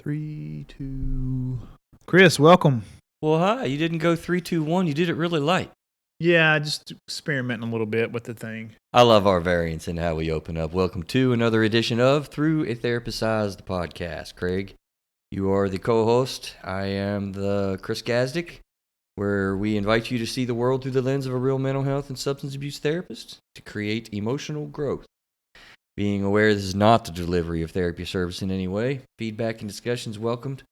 3, 2. Chris, welcome. Well, hi. You didn't go 3, 2, 1. You did it really light. Yeah, just experimenting a little bit with the thing. I love our variants and how we open up. Welcome to another edition of Through a Therapist's Eyes, the podcast. Craig, you are the co-host. I am the Chris Gazdick, where we invite you to see the world through the lens of a real mental health and substance abuse therapist to create emotional growth. Being aware this is not the delivery of therapy service in any way. Feedback and discussions welcomed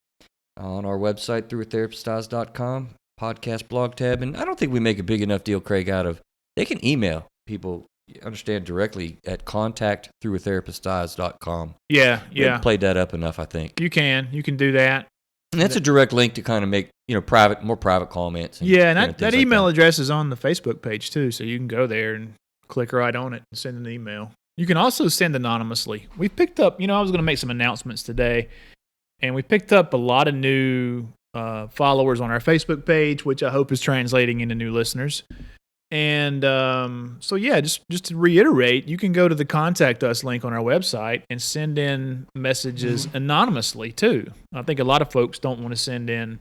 on our website, throughatherapisteyes.com, podcast blog tab. And I don't think we make a big enough deal, Craig, out of, they can email people, understand, directly at contact@throughatherapisteyes.com. Yeah. We haven't played that up enough, I think. You can do that. And that's a direct link to kind of make, more private comments. And that email address is on the Facebook page too, so you can go there and click right on it and send an email. You can also send anonymously. We picked up, I was going to make some announcements today, and we picked up a lot of new followers on our Facebook page, which I hope is translating into new listeners. And just to reiterate, you can go to the Contact Us link on our website and send in messages anonymously too. I think a lot of folks don't want to send in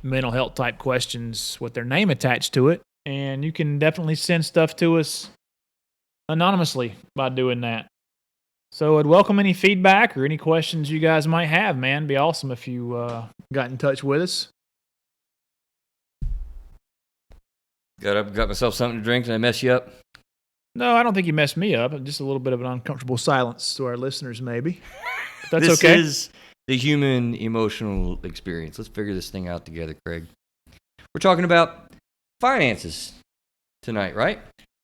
mental health type questions with their name attached to it, and you can definitely send stuff to us anonymously by doing that. So I'd welcome any feedback or any questions you guys might have, man. It'd be awesome if you got in touch with us. Got myself something to drink. Did I mess you up? No, I don't think you messed me up. Just a little bit of an uncomfortable silence to our listeners, maybe. But that's okay. This is the human emotional experience. Let's figure this thing out together, Craig. We're talking about finances tonight, right?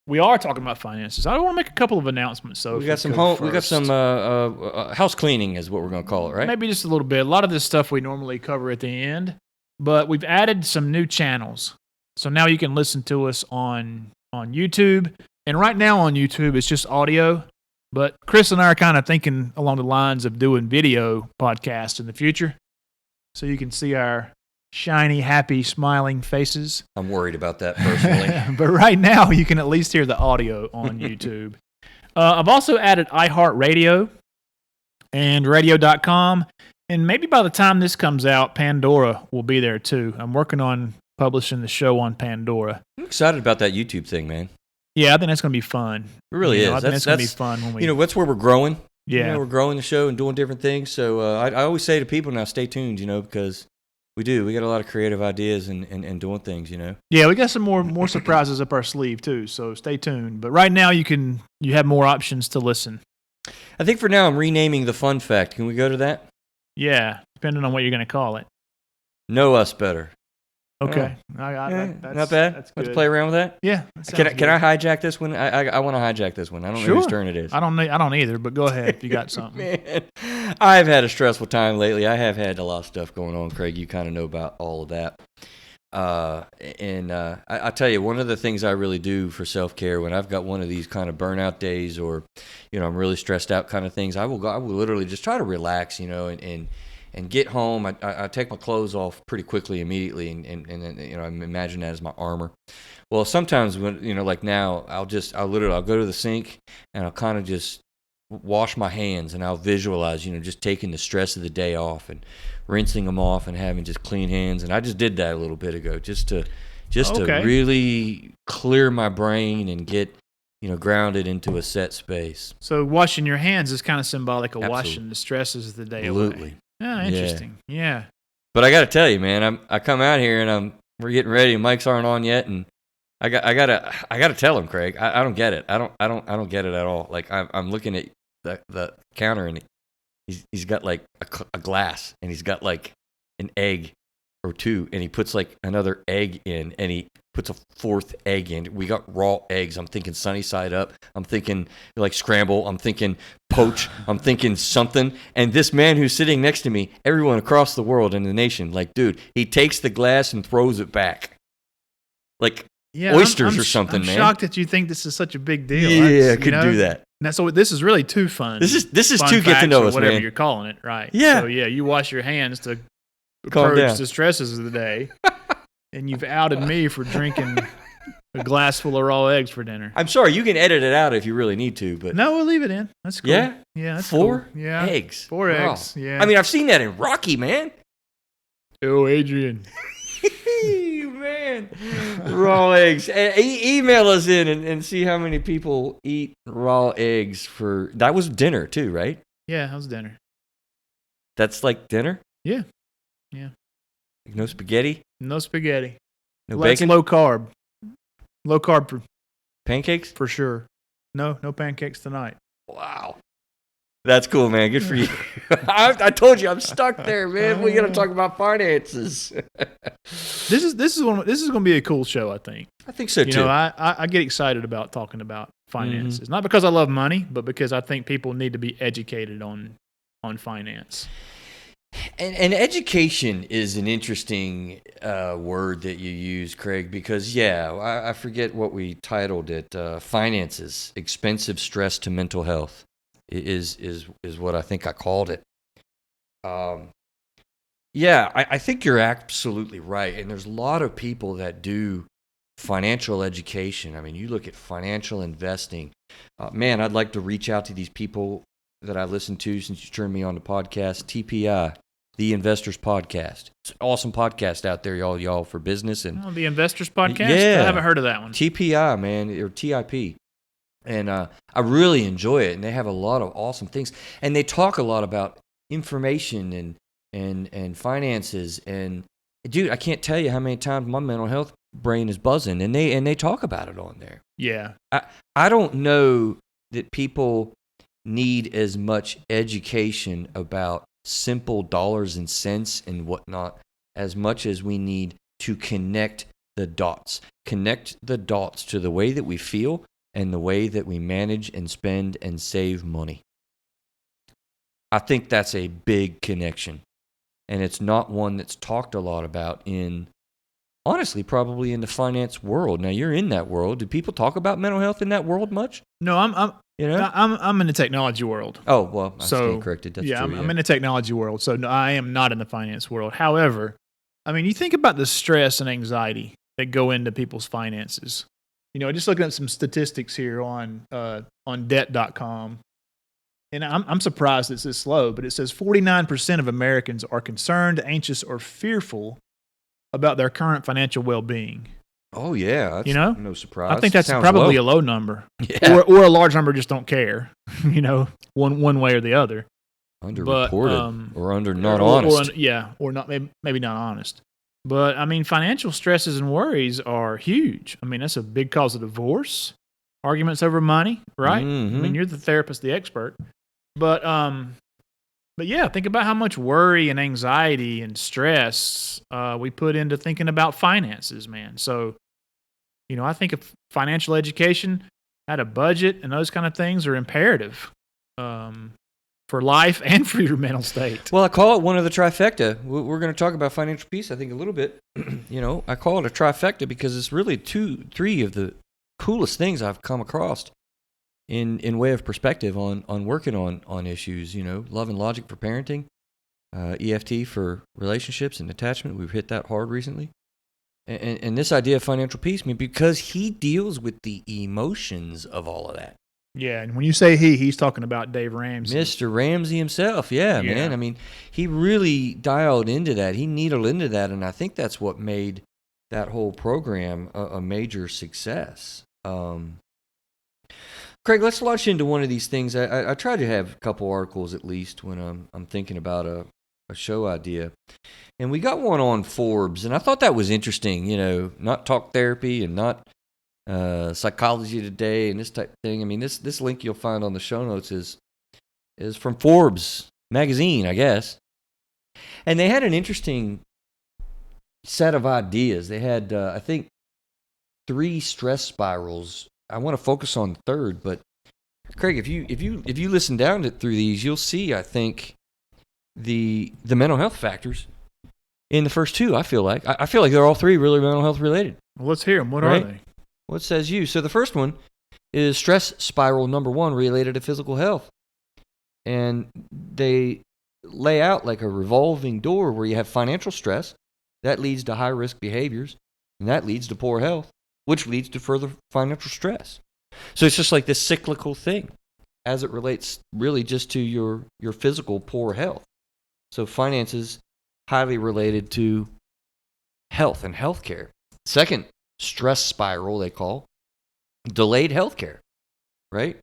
We are talking about finances. I want to make a couple of announcements. So we got some house cleaning, is what we're going to call it, right? Maybe just a little bit. A lot of this stuff we normally cover at the end, but we've added some new channels. So now you can listen to us on YouTube. And right now on YouTube, it's just audio. But Chris and I are kind of thinking along the lines of doing video podcasts in the future. So you can see our shiny, happy, smiling faces. I'm worried about that personally. But right now, you can at least hear the audio on YouTube. I've also added iHeartRadio and radio.com. And maybe by the time this comes out, Pandora will be there too. I'm working on publishing the show on Pandora. I'm excited about that YouTube thing, man. Yeah, I think that's going to be fun. It really is. I think that's going to be fun. When we, that's where we're growing. Yeah. We're growing the show and doing different things. So I always say to people now, stay tuned, because we do. We got a lot of creative ideas and doing things, Yeah, we got some more surprises up our sleeve too. So stay tuned. But right now you have more options to listen. I think for now I'm renaming the fun fact. Can we go to that? Yeah, depending on what you're going to call it. Know us better. Okay. That's not bad. That's Let's good. play around with that. Yeah. Can I hijack this one? I want to hijack this one. I don't know whose turn it is. I don't either, but go ahead if you got something. Man, I've had a stressful time lately. I have had a lot of stuff going on, Craig. You kind of know about all of that. I tell you, one of the things I really do for self-care when I've got one of these kind of burnout days or, I'm really stressed out kind of things, I will literally just try to relax, and get home. I take my clothes off pretty quickly, immediately, and I imagine that as my armor. Well, sometimes when like now, I'll go to the sink and I'll kind of just wash my hands and I'll visualize, just taking the stress of the day off and rinsing them off and having just clean hands. And I just did that a little bit ago, just to really clear my brain and get grounded into a set space. So washing your hands is kind of symbolic of washing the stresses of the day away. Absolutely. Oh, interesting. Yeah. But I got to tell you, man, I come out here and we're getting ready and mics aren't on yet, and I gotta tell him, Craig, I don't get it. I don't get it at all. Like I'm looking at the counter and he's got like a glass and he's got like an egg or two, and he puts like another egg in, and he puts a fourth egg in. We got raw eggs. I'm thinking sunny side up. I'm thinking like scramble. I'm thinking poach. I'm thinking something. And this man who's sitting next to me, everyone across the world and the nation, like, dude, he takes the glass and throws it back. Like oysters or something, man. I'm shocked that you think this is such a big deal. Yeah, I could do that. Now, so this is really too fun. This is too get to know us, whatever man. you're calling it, right? Yeah. So yeah, you wash your hands to Calm approach down. the stresses of the day, and you've outed me for drinking A glass full of raw eggs for dinner. I'm sorry, you can edit it out if you really need to, but No, we'll leave it in. That's cool. yeah, Yeah, that's 4 cool. Yeah, eggs, 4 Wow. eggs. Yeah. I mean, I've seen that in Rocky, man. Oh, Adrian. Man, raw eggs. Email us in and see how many people eat raw eggs for. That was dinner too, right? Yeah, how's dinner? That's like dinner. Yeah. Yeah. No spaghetti. No spaghetti. No That's bacon. low carb. Low carb Pancakes. for sure. No pancakes tonight. Wow. That's cool, man. Good for you. I told you I'm stuck there, man. We got to talk about finances. This is going to be a cool show, I think. I think so too. You know, I get excited about talking about finances. Not because I love money, but because I think people need to be educated on finance. And education is an interesting word that you use, Craig, because, I forget what we titled it. Finances, expensive stress to mental health is what I think I called it. I think you're absolutely right. And there's a lot of people that do financial education. I mean, you look at financial investing. Man, I'd like to reach out to these people that I listen to since you turned me on to podcast, TPI, The Investors Podcast. It's an awesome podcast out there, y'all for business. And The Investors Podcast? Yeah. I haven't heard of that one. TPI, man, or TIP. And I really enjoy it, and they have a lot of awesome things. And they talk a lot about information and finances. And, dude, I can't tell you how many times my mental health brain is buzzing, and they talk about it on there. Yeah. I don't know that people need as much education about simple dollars and cents and whatnot as much as we need to connect the dots to the way that we feel and the way that we manage and spend and save money. I think that's a big connection, and it's not one that's talked a lot about honestly, probably in the finance world. Now, you're in that world. Do people talk about mental health in that world much? No, I'm in the technology world. Oh, well, I So, stand corrected. That's true. I'm in the technology world, so no, I am not in the finance world. However, I mean, you think about the stress and anxiety that go into people's finances. You know, just looking at some statistics here on debt.com, and I'm surprised it's this low, but it says 49% of Americans are concerned, anxious, or fearful about their current financial well-being. Oh, yeah. That's no surprise. I think that's Sounds probably low. a low number. Yeah. Or a large number just don't care, one way or the other. Underreported or under not honest. Or not maybe not honest. But, I mean, financial stresses and worries are huge. I mean, that's a big cause of divorce, arguments over money, right? Mm-hmm. I mean, you're the therapist, the expert. But yeah, think about how much worry and anxiety and stress we put into thinking about finances, man. So, I think if financial education had a budget and those kind of things are imperative for life and for your mental state. Well, I call it one of the trifecta. We're going to talk about financial peace, I think, a little bit. I call it a trifecta because it's really 3 of the coolest things I've come across in way of perspective on working on issues. Love and logic for parenting, EFT for relationships and attachment. We've hit that hard recently. And this idea of financial peace, because he deals with the emotions of all of that. Yeah, and when you say he's talking about Dave Ramsey. Mr. Ramsey himself, yeah, man. I mean, he really dialed into that. He needled into that, and I think that's what made that whole program a major success. Craig, let's launch into one of these things. I try to have a couple articles at least when I'm thinking about a show idea. And we got one on Forbes, and I thought that was interesting, not talk therapy and not Psychology Today and this type of thing. I mean, this link you'll find on the show notes is from Forbes magazine, I guess. And they had an interesting set of ideas. They had, I think, 3 stress spirals. I want to focus on the third, but Craig, if you listen down through these, you'll see, I think, the mental health factors in the first 2. I feel like they're all 3 really mental health related. Well, let's hear them. What right? are they? What says you? So the first one is stress spiral number 1 related to physical health. And they lay out like a revolving door where you have financial stress. That leads to high-risk behaviors, and that leads to poor health. which leads to further financial stress. So it's just like this cyclical thing as it relates really just to your physical poor health. So finances highly related to health and healthcare. Second stress spiral they call delayed healthcare, right?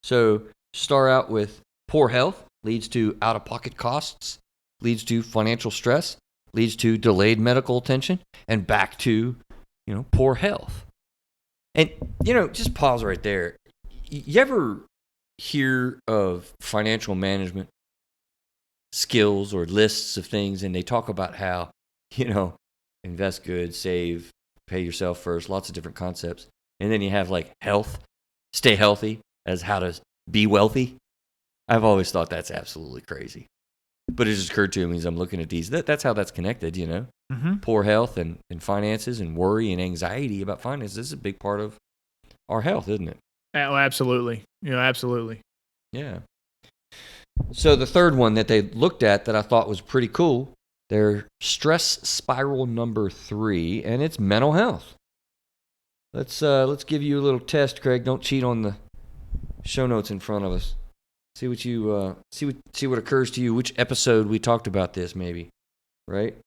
So start out with poor health leads to out-of-pocket costs, leads to financial stress, leads to delayed medical attention, and back to, poor health. And, just pause right there. You ever hear of financial management skills or lists of things, and they talk about how, invest good, save, pay yourself first, lots of different concepts. And then you have like health, stay healthy, as how to be wealthy. I've always thought that's absolutely crazy. But it just occurred to me as I'm looking at these, that's how that's connected, Mm-hmm. Poor health and finances and worry and anxiety about finances is a big part of our health, isn't it? Oh, absolutely. Absolutely. Yeah. So the third one that they looked at that I thought was pretty cool, their stress spiral number 3, and it's mental health. Let's give you a little test, Craig. Don't cheat on the show notes in front of us. See what you see what occurs to you. Which episode we talked about this, maybe, right?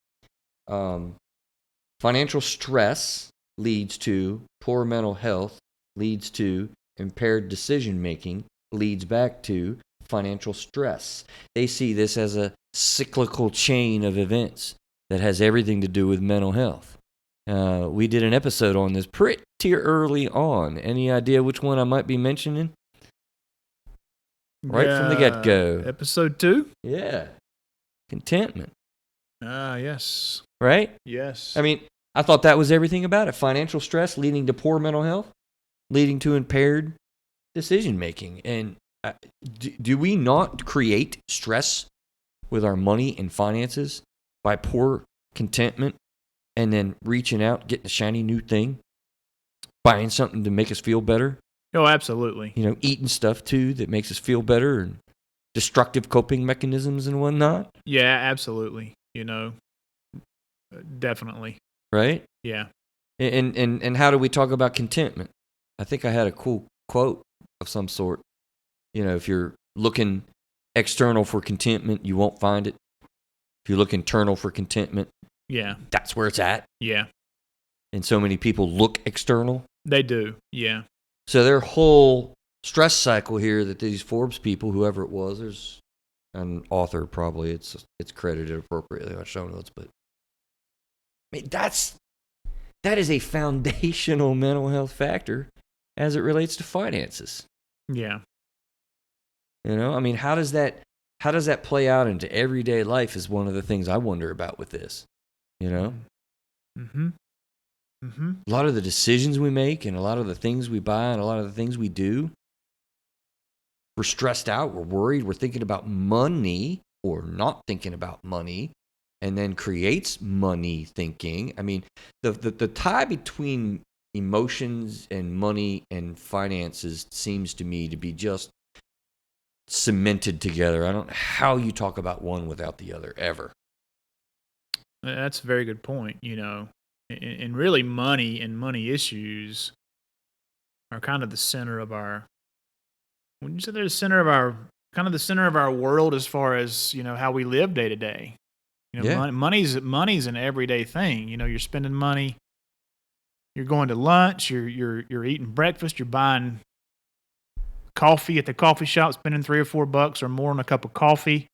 Financial stress leads to poor mental health, leads to impaired decision making, leads back to financial stress. They see this as a cyclical chain of events that has everything to do with mental health. We did an episode on this pretty early on. Any idea which one I might be mentioning? Right from the get-go. Episode 2? Yeah. Contentment. Yes. Right? Yes. I mean, I thought that was everything about it. Financial stress leading to poor mental health, leading to impaired decision-making. And do we not create stress with our money and finances by poor contentment and then reaching out, getting a shiny new thing, buying something to make us feel better? Oh, absolutely. Eating stuff too that makes us feel better and destructive coping mechanisms and whatnot. Yeah, absolutely. Definitely. Right? Yeah. And how do we talk about contentment? I think I had a cool quote of some sort. If you're looking external for contentment, you won't find it. If you look internal for contentment, yeah, that's where it's at. Yeah. And so many people look external. They do. Yeah. So their whole stress cycle here that these Forbes people, whoever it was, there's an author probably, it's credited appropriately on show notes, but I mean that is a foundational mental health factor as it relates to finances. Yeah. I mean, how does that play out into everyday life is one of the things I wonder about with this. Mm-hmm. Mm-hmm. A lot of the decisions we make and a lot of the things we buy and a lot of the things we do, we're stressed out, we're worried, we're thinking about money or not thinking about money, and then creates money thinking. I mean, the tie between emotions and money and finances seems to me to be just cemented together. I don't know how you talk about one without the other ever. That's a very good point. And really money and money issues are kind of the center of our, when you say they're the center of our world as far as, how we live day to day. Yeah. Money's an everyday thing. You're spending money, you're going to lunch, you're eating breakfast, you're buying coffee at the coffee shop, spending $3 or $4 or more on a cup of coffee.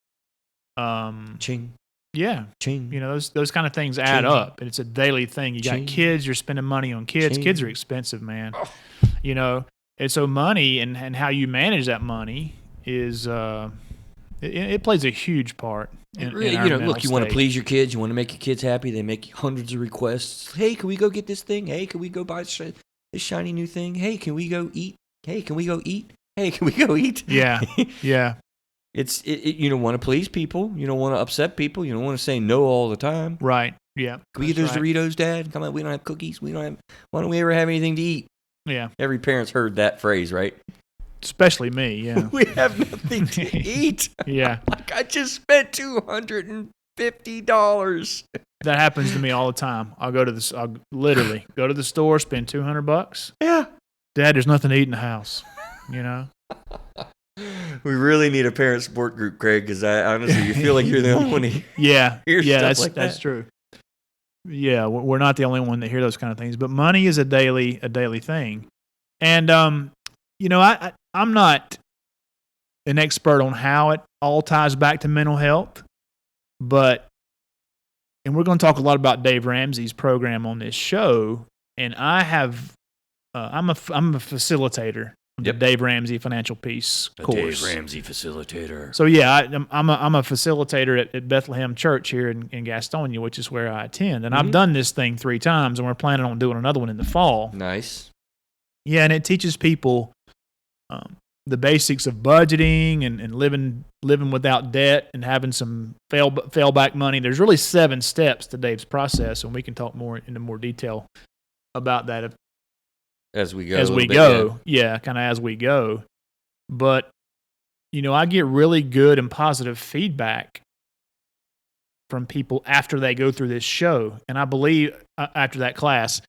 Ching. Yeah. Ching. Those kind of things add Ching. up, and it's a daily thing. You got Ching. kids, you're spending money on kids. Ching. Kids are expensive, man. Oh. And so money and how you manage that money is it plays a huge part in our mental look, you want to state. please your kids, you want to make your kids happy, they make hundreds of requests. Hey, can we go get this thing? Hey, can we go buy this shiny new thing? Hey, can we go eat? Hey, can we go eat? Hey, can we go eat? Yeah. Yeah. You don't want to please people. You don't want to upset people. You don't want to say no all the time. Right. Yeah. Can we get those Doritos, Dad? Come on, we don't have cookies. Why don't we ever have anything to eat? Yeah. Every parent's heard that phrase, right? Especially me, yeah. We have nothing to eat. Yeah. Like I just spent $250 $50. That happens to me all the time. I'll literally go to the store, spend $200. Yeah. Dad, there's nothing to eat in the house. You know? We really need a parent support group, Craig, because I honestly, you feel like you're the only one who hears stuff like that. That's true. Yeah, we're not the only one that hear those kind of things. But money is a daily thing. And, you know, I'm not an expert on how it all ties back to mental health, and we're going to talk a lot about Dave Ramsey's program on this show. And I'm a facilitator of the Dave Ramsey Financial Peace course. Dave Ramsey facilitator. So yeah, I'm a facilitator at Bethlehem Church here in Gastonia, which is where I attend. And I've done this thing 3 times, and we're planning on doing another one in the fall. Nice. Yeah, and it teaches people the basics of budgeting and living without debt and having some fail back money. There's really 7 steps to Dave's process, and we can talk into more detail about that as we go. Kind of as we go. But you know, I get really good and positive feedback from people after they go through this show, and I believe after that class,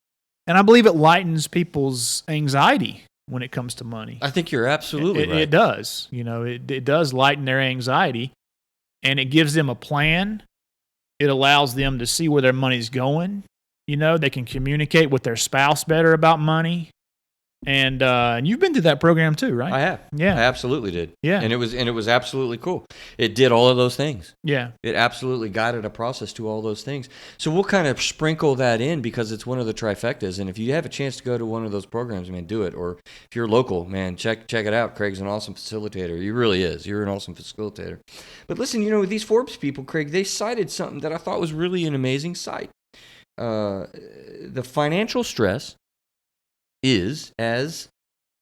and I believe it lightens people's anxiety when it comes to money. I think you're absolutely right. It does. You know, it does lighten their anxiety, and it gives them a plan. It allows them to see where their money's going. You know, they can communicate with their spouse better about money. And you've been to that program too, right? I have. Yeah. I absolutely did. Yeah. And it was absolutely cool. It did all of those things. Yeah. It absolutely guided a process to all those things. So we'll kind of sprinkle that in because it's one of the trifectas. And if you have a chance to go to one of those programs, man, do it. Or if you're local, man, check it out. Craig's an awesome facilitator. He really is. You're an awesome facilitator. But listen, you know, these Forbes people, Craig, they cited something that I thought was really an amazing site. The financial stress is, as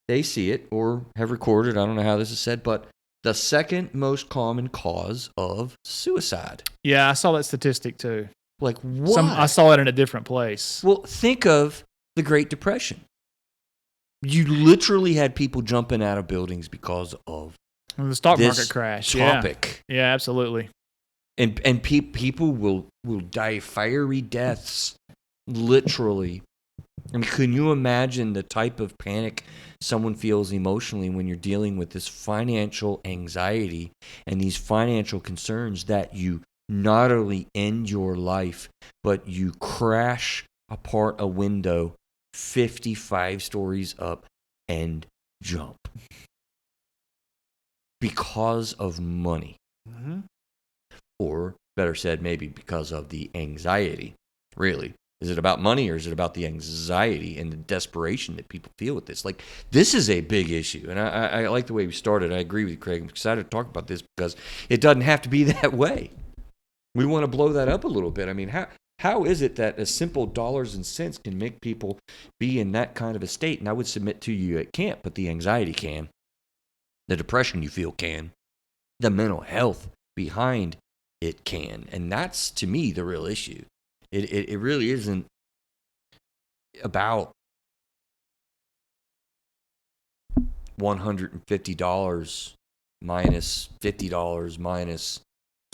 they see it or have recorded, I don't know how this is said, but the second most common cause of suicide. Yeah, I saw that statistic too. Like what? I saw it in a different place. Well, think of the Great Depression. You literally had people jumping out of buildings because of the stock market crash. Topic. Yeah, absolutely. And people will die fiery deaths, literally. I mean, can you imagine the type of panic someone feels emotionally when you're dealing with this financial anxiety and these financial concerns that you not only end your life, but you crash apart a window 55 stories up and jump because of money? Mm-hmm. Or better said, maybe because of the anxiety, really. Is it about money or is it about the anxiety and the desperation that people feel with this? Like, this is a big issue. And I like the way we started. I agree with you, Craig. I'm excited to talk about this because it doesn't have to be that way. We want to blow that up a little bit. I mean, how is it that a simple dollars and cents can make people be in that kind of a state? And I would submit to you it can't, but the anxiety can. The depression you feel can. The mental health behind it can. And that's, to me, the real issue. It really isn't about $150 minus $50 minus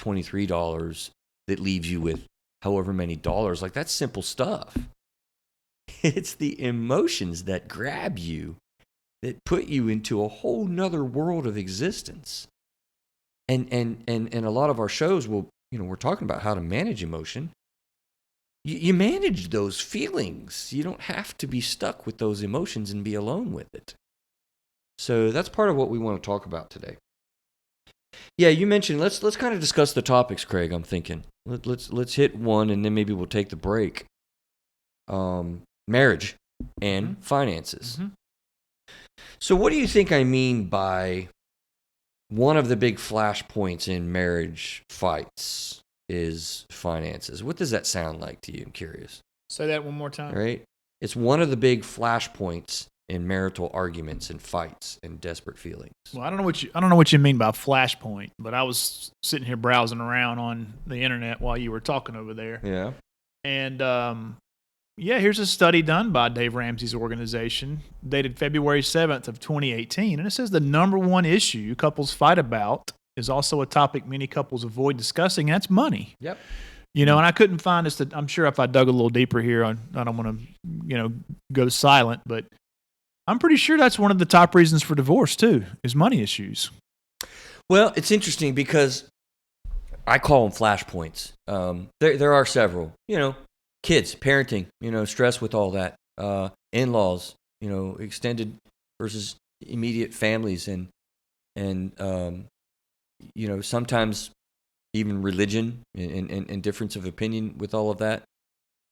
$23 that leaves you with however many dollars. Like, that's simple stuff. It's the emotions that grab you that put you into a whole nother world of existence. And a lot of our shows will, we're talking about how to manage emotion. You manage those feelings. You don't have to be stuck with those emotions and be alone with it. So that's part of what we want to talk about today. Yeah, you mentioned let's kind of discuss the topics, Craig. I'm thinking let's hit one and then maybe we'll take the break. Marriage and finances. Mm-hmm. So what do you think I mean by one of the big flashpoints in marriage fights? Is finances. What does that sound like to you? I'm curious. Say that one more time. Right? It's one of the big flashpoints in marital arguments and fights and desperate feelings. Well, I don't know what you mean by flashpoint, but I was sitting here browsing around on the internet while you were talking over there. Yeah. And here's a study done by Dave Ramsey's organization, dated February 7th of 2018, and it says the number one issue couples fight about is also a topic many couples avoid discussing, and that's money. Yep. You know, and I couldn't find this. I'm sure if I dug a little deeper here, I don't want to, go silent, but I'm pretty sure that's one of the top reasons for divorce too, is money issues. Well, it's interesting because I call them flashpoints. There are several. Kids, parenting. Stress with all that. In-laws. Extended versus immediate families, and sometimes even religion and difference of opinion with all of that.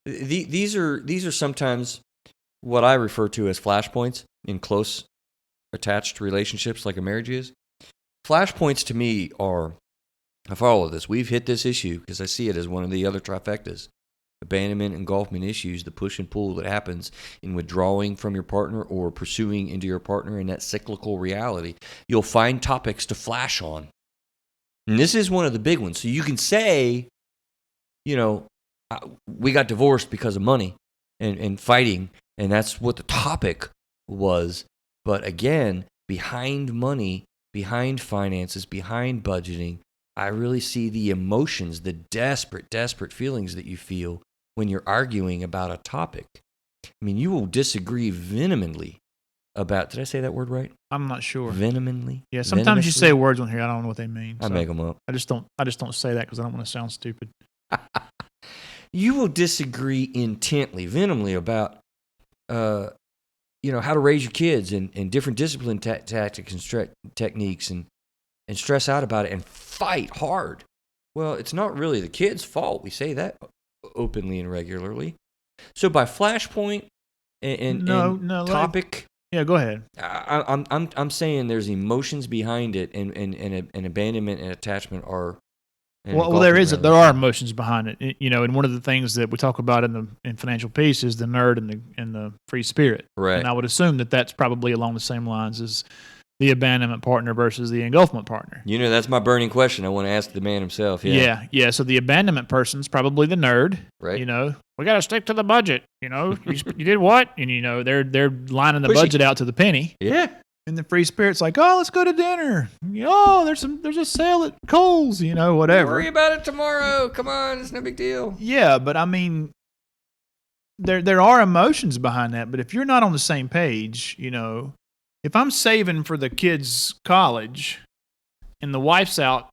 These are sometimes what I refer to as flashpoints in close attached relationships like a marriage is. Flashpoints to me are, I follow this. We've hit this issue because I see it as one of the other trifectas. Abandonment, engulfment issues, the push and pull that happens in withdrawing from your partner or pursuing into your partner in that cyclical reality. You'll find topics to flash on. And this is one of the big ones. So you can say, we got divorced because of money and fighting, and that's what the topic was. But again, behind money, behind finances, behind budgeting, I really see the emotions, the desperate feelings that you feel when you're arguing about a topic. I mean, you will disagree vehemently about, did I say that word right? I'm not sure. Vehemently? Yeah, sometimes you say words on here, I don't know what they mean. I make them up. I just don't say that because I don't want to sound stupid. You will disagree intently, vehemently about, how to raise your kids and different discipline tactics and techniques and stress out about it and fight hard. Well, it's not really the kid's fault. We say that openly and regularly. So by flashpoint and topic, yeah, go ahead. I'm saying there's emotions behind it, and abandonment and attachment are. Well, there are emotions behind it, and one of the things that we talk about in Financial Peace is the nerd and the free spirit. Right. And I would assume that that's probably along the same lines as the abandonment partner versus the engulfment partner. That's my burning question. I want to ask the man himself. Yeah. So the abandonment person's probably the nerd. Right. We got to stick to the budget. You did what? And they're lining the budget out to the penny. Yeah. And the free spirit's like, oh, let's go to dinner. Oh, there's a sale at Kohl's. Whatever. Don't worry about it tomorrow. Come on, it's no big deal. Yeah, but I mean, there are emotions behind that. But if you're not on the same page, if I'm saving for the kids' college and the wife's out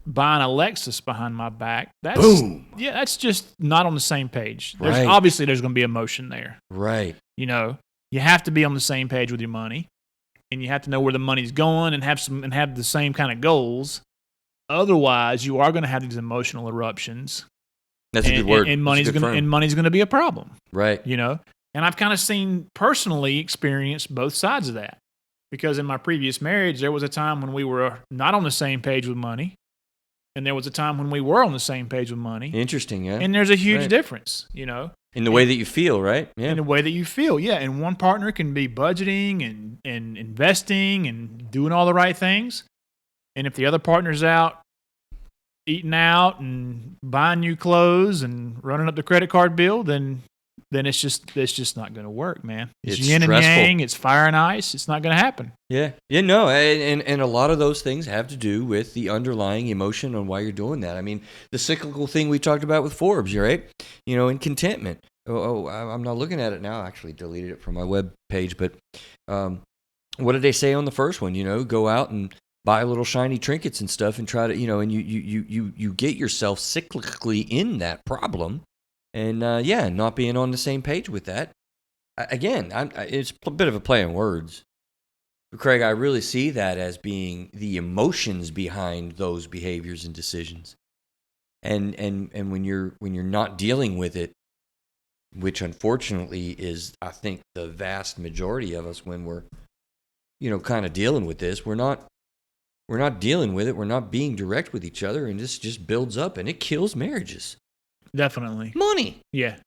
buying a Lexus behind my back, that's just not on the same page. Obviously, there's going to be emotion there. Right. You have to be on the same page with your money, and you have to know where the money's going and have the same kind of goals. Otherwise, you are going to have these emotional eruptions. That's a good word. And money's going to be a problem. Right. And I've kind of seen experienced both sides of that. Because in my previous marriage, there was a time when we were not on the same page with money. And there was a time when we were on the same page with money. Interesting, yeah. And there's a huge difference, In the way that you feel, right? Yeah. In the way that you feel, yeah. And one partner can be budgeting and investing and doing all the right things. And if the other partner's out eating out and buying new clothes and running up the credit card bill, then it's just not going to work, man. It's yin stressful. And yang. It's fire and ice. It's not going to happen. Yeah. No, and a lot of those things have to do with the underlying emotion on why you're doing that. I mean, the cyclical thing we talked about with Forbes, right? And contentment. I'm not looking at it now. I actually deleted it from my web page, but what did they say on the first one? Go out and buy little shiny trinkets and stuff and try to, and you get yourself cyclically in that problem. And not being on the same page with that. Again, it's a bit of a play on words. But Craig, I really see that as being the emotions behind those behaviors and decisions. And when you're not dealing with it, which unfortunately is, I think, the vast majority of us when we're, kind of dealing with this, we're not dealing with it. We're not being direct with each other, and this just builds up, and it kills marriages. Definitely. Money. Yeah.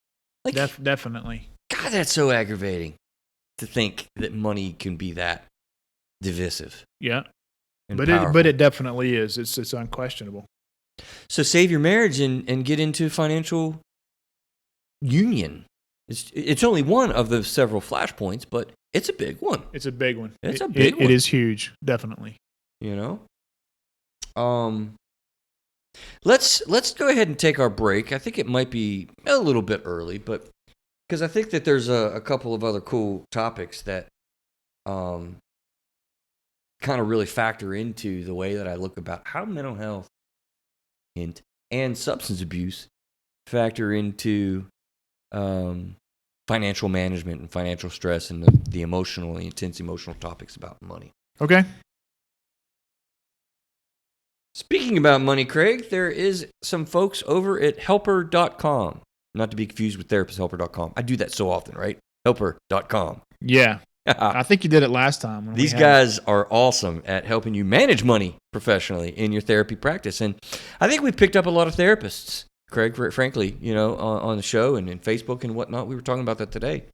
Definitely. God, that's so aggravating to think that money can be that divisive. Yeah. But it definitely is. It's unquestionable. So save your marriage and get into financial union. It's only one of the several flashpoints, but it's a big one. It's a big one. It's a big one. It is huge, definitely. Let's go ahead and take our break. I think it might be a little bit early, but because I think that there's a couple of other cool topics that kind of really factor into the way that I look about how mental health and substance abuse factor into financial management and financial stress and the intense emotional topics about money. Okay. Speaking about money, Craig, there is some folks over at helper.com. Not to be confused with therapisthelper.com. I do that so often, right? Helper.com. Yeah. I think you did it last time. These guys are awesome at helping you manage money professionally in your therapy practice. And I think we've picked up a lot of therapists, Craig, frankly, on the show and in Facebook and whatnot. We were talking about that today.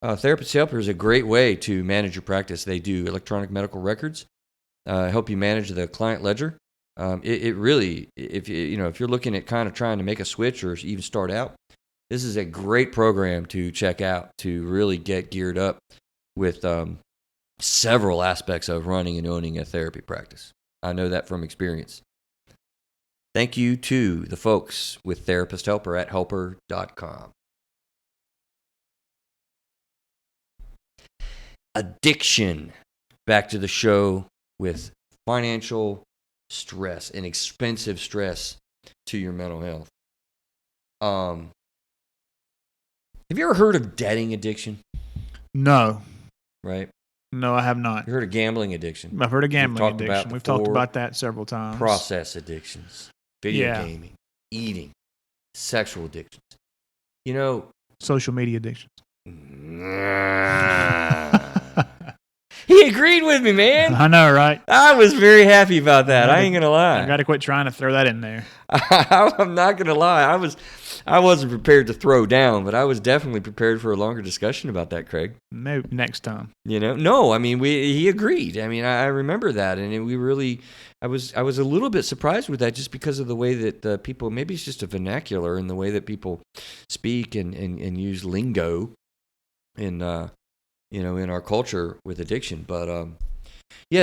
Therapist Helper is a great way to manage your practice. They do electronic medical records, help you manage the client ledger. It really, if you're looking at kind of trying to make a switch or even start out, this is a great program to check out to really get geared up with several aspects of running and owning a therapy practice. I know that from experience. Thank you to the folks with Therapist Helper at helper.com. Addiction. Back to the show with financial stress and expensive stress to your mental health. Have you ever heard of debting addiction? No. Right? No, I have not. You heard of gambling addiction? I've heard of gambling addiction. We've talked about that several times. Process addictions, video gaming, eating, sexual addictions. Social media addictions. He agreed with me, man. I know, right? I was very happy about that. I ain't gonna lie. I got to quit trying to throw that in there. I'm not gonna lie. I wasn't prepared to throw down, but I was definitely prepared for a longer discussion about that, Craig. Maybe next time. No. I mean, he agreed. I mean, I remember that, and we really. I was a little bit surprised with that, just because of the way that people. Maybe it's just a vernacular and the way that people speak and use lingo in in our culture with addiction. But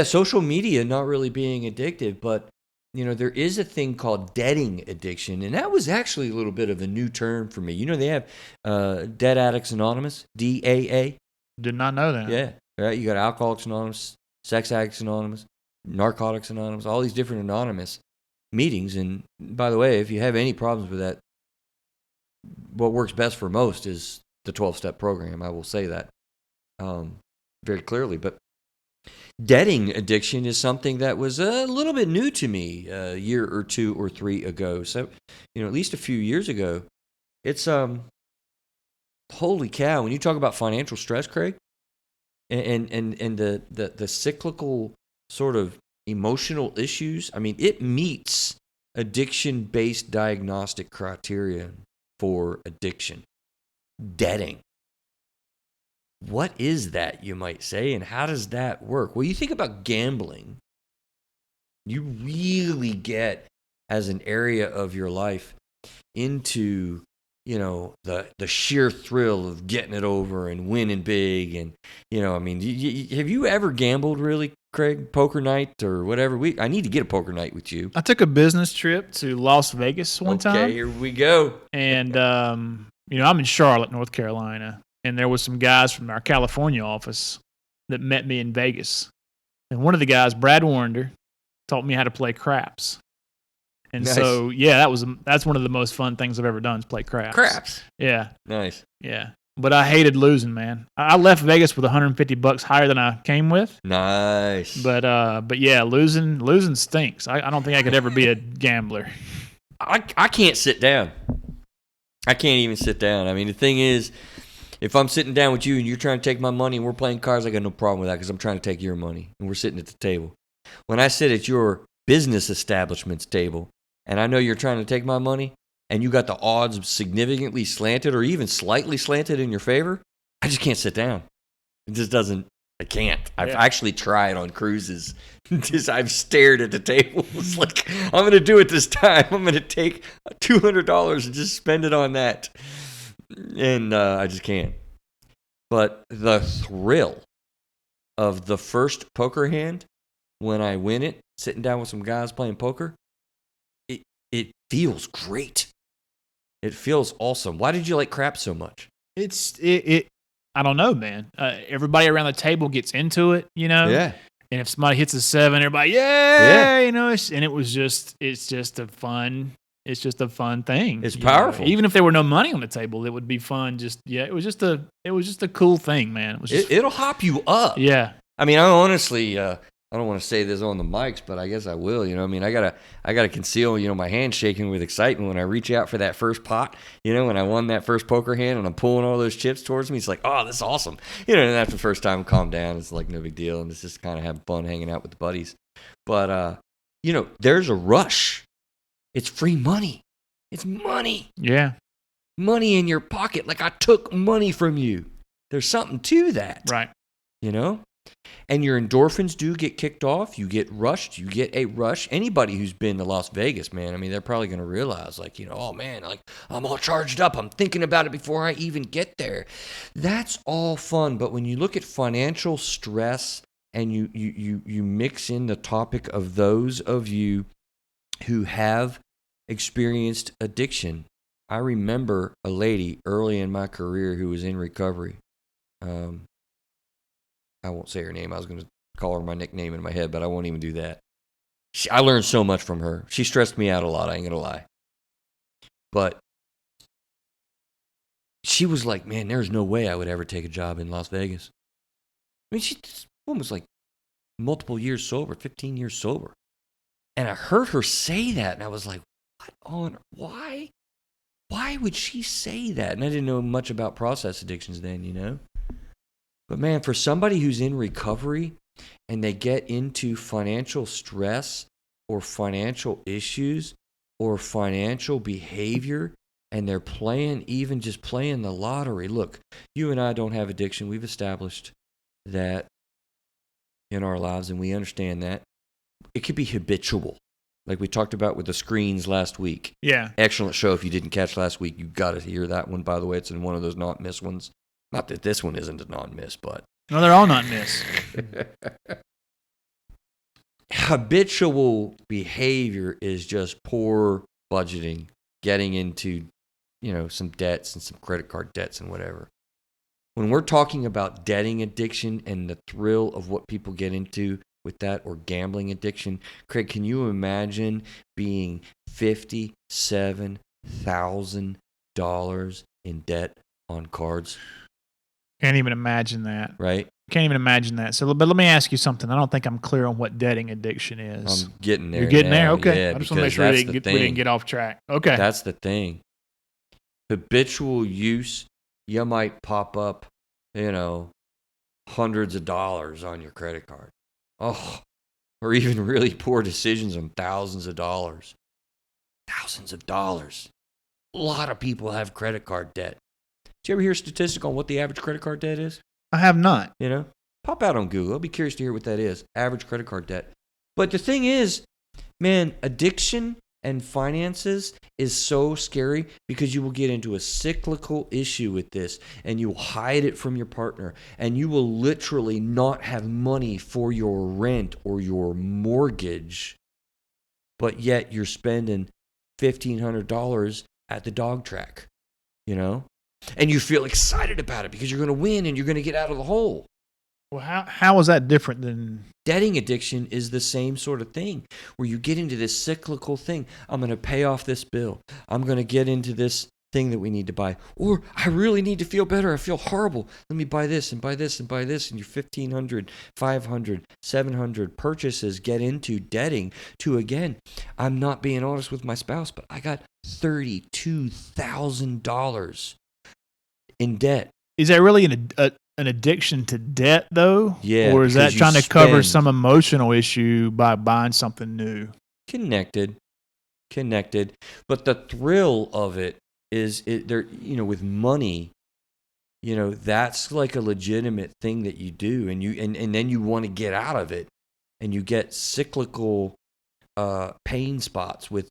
social media not really being addictive, but there is a thing called debting addiction, and that was actually a little bit of a new term for me. They have Debt Addicts Anonymous, DAA. Did not know that. Yeah, right. You got Alcoholics Anonymous, Sex Addicts Anonymous, Narcotics Anonymous, all these different anonymous meetings. And by the way, if you have any problems with that, what works best for most is the 12-step program. I will say that very clearly. But debting addiction is something that was a little bit new to me a year or two or three ago. So, at least a few years ago. It's holy cow, when you talk about financial stress, Craig, and the cyclical sort of emotional issues, I mean, it meets addiction-based diagnostic criteria for addiction. Debting. What is that, you might say, and how does that work? Well, you think about gambling, you really get, as an area of your life, into, the sheer thrill of getting it over and winning big. And, have you ever gambled, really, Craig? Poker night or whatever? I need to get a poker night with you. I took a business trip to Las Vegas one time. Okay, here we go. And, I'm in Charlotte, North Carolina. And there was some guys from our California office that met me in Vegas. And one of the guys, Brad Warrender, taught me how to play craps. And nice. So, that's one of the most fun things I've ever done is play craps. Craps? Yeah. Nice. Yeah. But I hated losing, man. I left Vegas with $150 higher than I came with. Nice. But yeah, losing stinks. I don't think I could ever be a gambler. I can't sit down. I can't even sit down. I mean, the thing is, if I'm sitting down with you and you're trying to take my money and we're playing cards, I got no problem with that because I'm trying to take your money and we're sitting at the table. When I sit at your business establishment's table and I know you're trying to take my money and you got the odds significantly slanted or even slightly slanted in your favor, I just can't sit down. It just doesn't. I can't. I've actually tried on cruises. I've stared at the table. It's like, I'm going to do it this time. I'm going to take $200 and just spend it on that. And I just can't. But the thrill of the first poker hand when I win it, sitting down with some guys playing poker, it feels great. It feels awesome. Why did you like craps so much? I don't know, man. Everybody around the table gets into it, Yeah. And if somebody hits a 7, everybody, yeah. It's just a fun thing. It's powerful. Even if there were no money on the table, it would be fun. It was just a cool thing, man. It was it'll hop you up. Yeah. I mean, I honestly, I don't want to say this on the mics, but I guess I will. I mean, I gotta conceal, my hand shaking with excitement when I reach out for that first pot. When I won that first poker hand and I'm pulling all those chips towards me, it's like, oh, this is awesome. And after the first time, calm down. It's like no big deal, and it's just kind of having fun hanging out with the buddies. But there's a rush. It's free money. It's money. Yeah. Money in your pocket. Like I took money from you. There's something to that. Right. And your endorphins do get kicked off. You get rushed. You get a rush. Anybody who's been to Las Vegas, man, I mean, they're probably going to realize, like, oh, man, like, I'm all charged up. I'm thinking about it before I even get there. That's all fun. But when you look at financial stress and you mix in the topic of those of you who have experienced addiction, I remember a lady early in my career who was in recovery. I won't say her name. I was going to call her my nickname in my head, but I won't even do that. I learned so much from her. She stressed me out a lot, I ain't going to lie. But she was like, man, there's no way I would ever take a job in Las Vegas. I mean, this woman was like multiple years sober, 15 years sober. And I heard her say that, and I was like, why? Why would she say that? And I didn't know much about process addictions then, But man, for somebody who's in recovery and they get into financial stress or financial issues or financial behavior and they're playing the lottery. Look, you and I don't have addiction. We've established that in our lives and we understand that. It could be habitual. Like we talked about with the screens last week. Yeah. Excellent show. If you didn't catch last week, you've got to hear that one, by the way. It's in one of those not miss ones. Not that this one isn't a non-miss, but... No, they're all not miss. Habitual behavior is just poor budgeting, getting into, some debts and some credit card debts and whatever. When we're talking about debting addiction and the thrill of what people get into with that or gambling addiction, Craig, can you imagine being $57,000 in debt on cards? Can't even imagine that. Right? Can't even imagine that. So, but let me ask you something. I don't think I'm clear on what debting addiction is. I'm getting there. You're getting there? Okay. Yeah, I just want to make sure we didn't get off track. Okay. That's the thing. Habitual use, you might pop up, hundreds of dollars on your credit card. Oh, or even really poor decisions on thousands of dollars. Thousands of dollars. A lot of people have credit card debt. Did you ever hear a statistic on what the average credit card debt is? I have not. Pop out on Google. I'll be curious to hear what that is. Average credit card debt. But the thing is, man, addiction and finances is so scary because you will get into a cyclical issue with this and you will hide it from your partner and you will literally not have money for your rent or your mortgage, but yet you're spending $1,500 at the dog track, And you feel excited about it because you're going to win and you're going to get out of the hole. Well, how is that different than... Debting addiction is the same sort of thing where you get into this cyclical thing. I'm going to pay off this bill. I'm going to get into this thing that we need to buy. Or I really need to feel better. I feel horrible. Let me buy this and buy this and buy this. And your 1,500, 500, 700 purchases get into debting to, again, I'm not being honest with my spouse, but I got $32,000 in debt. Is that really an addiction to debt, though? Yeah. Or is that trying to cover some emotional issue by buying something new? Connected. But the thrill of it is, with money, that's like a legitimate thing that you do. And then you want to get out of it. And you get cyclical pain spots with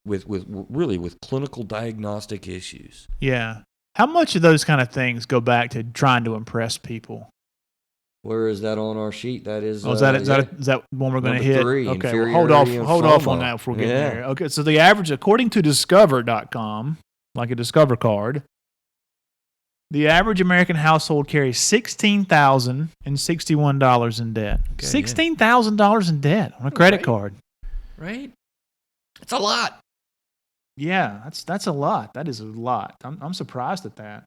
clinical diagnostic issues. Yeah. How much of those kind of things go back to trying to impress people? Where is that on our sheet? That is. Oh, is that one we're going to hit? 3, Okay, well, inferiority and hold off on FOMO. that before we get there. Okay, so the average, according to Discover.com, like a Discover card, the average American household carries $16,061 in debt. Okay, $16,000 in debt on a credit card. Right? It's a lot. Yeah, that's a lot. That is a lot. I'm surprised at that.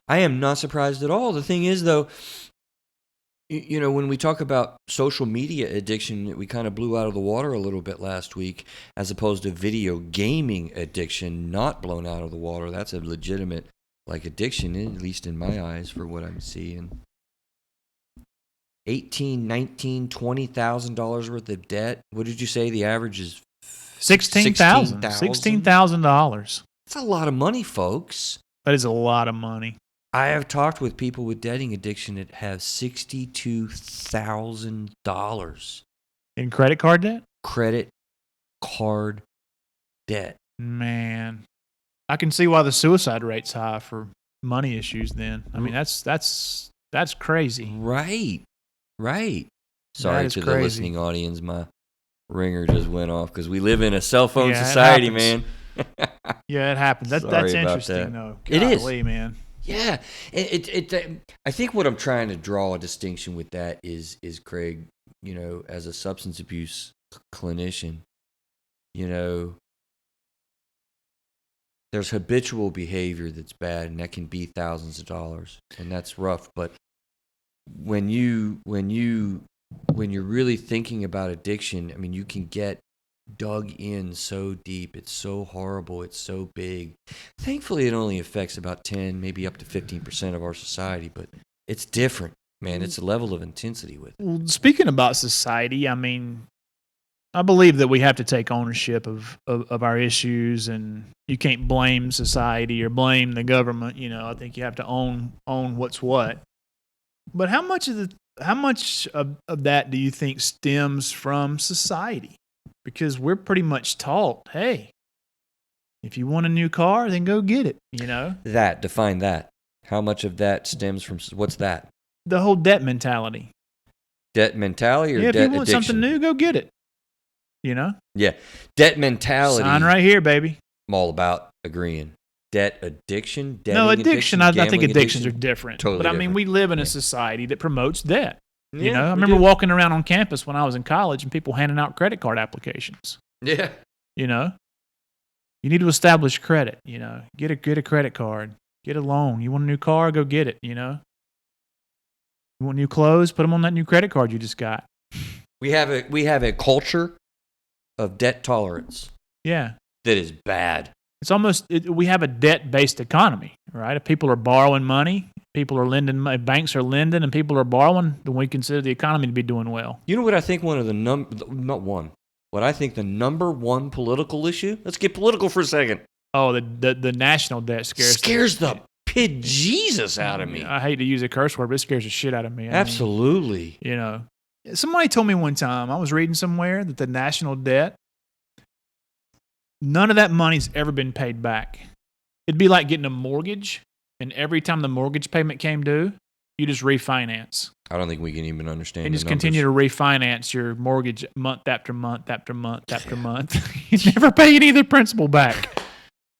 I am not surprised at all. The thing is, though, when we talk about social media addiction, we kind of blew out of the water a little bit last week, as opposed to video gaming addiction not blown out of the water. That's a legitimate addiction, at least in my eyes, for what I'm seeing. $18,000, $19,000, $20,000 worth of debt. What did you say? The average is $16,000. $16,000. That's a lot of money, folks. That is a lot of money. I have talked with people with debting addiction that have $62,000 in credit card debt. Credit card debt. Man, I can see why the suicide rate's high for money issues. Then I mean that's crazy. Right. Sorry to the listening audience, my ringer just went off because we live in a cell phone society, man. Yeah, it happens. That's interesting, though. It is, man. Yeah, I think what I'm trying to draw a distinction with that is Craig, as a substance abuse clinician, there's habitual behavior that's bad, and that can be thousands of dollars, and that's rough. But when you're really thinking about addiction, I mean, you can get dug in so deep. It's so horrible. It's so big. Thankfully, it only affects about 10, maybe up to 15% of our society, but it's different, man. It's a level of intensity with it. Well, speaking about society, I mean, I believe that we have to take ownership of our issues, and you can't blame society or blame the government. I think you have to own what's what. But how much of that do you think stems from society? Because we're pretty much taught, hey, if you want a new car, then go get it, Define that. How much of that stems from, what's that? The whole debt mentality. Debt mentality or debt addiction? If you want addiction? something new, go get it, Yeah. Debt mentality. Sign right here, baby. I'm all about agreeing. Debt addiction? No, addiction. I think addictions are different. Totally but I mean, different. we live in a society that promotes debt. Yeah, I remember walking around on campus when I was in college and people handing out credit card applications. Yeah. You need to establish credit, get a credit card, get a loan. You want a new car, go get it, You want new clothes, put them on that new credit card you just got. We have a culture of debt tolerance. Yeah. That is bad. It's almost, we have a debt-based economy, right? If people are borrowing money, people are lending, banks are lending, and people are borrowing, then we consider the economy to be doing well. You know what I think what I think the number one political issue? Let's get political for a second. Oh, the national debt scares the Jesus out of me. I hate to use a curse word, but it scares the shit out of me. Absolutely. Somebody told me one time, I was reading somewhere that the national debt, none of that money's ever been paid back. It'd be like getting a mortgage, and every time the mortgage payment came due, you just refinance. I don't think we can even understand. And just continue to refinance your mortgage month after month after month after month. You never pay any of the principal back.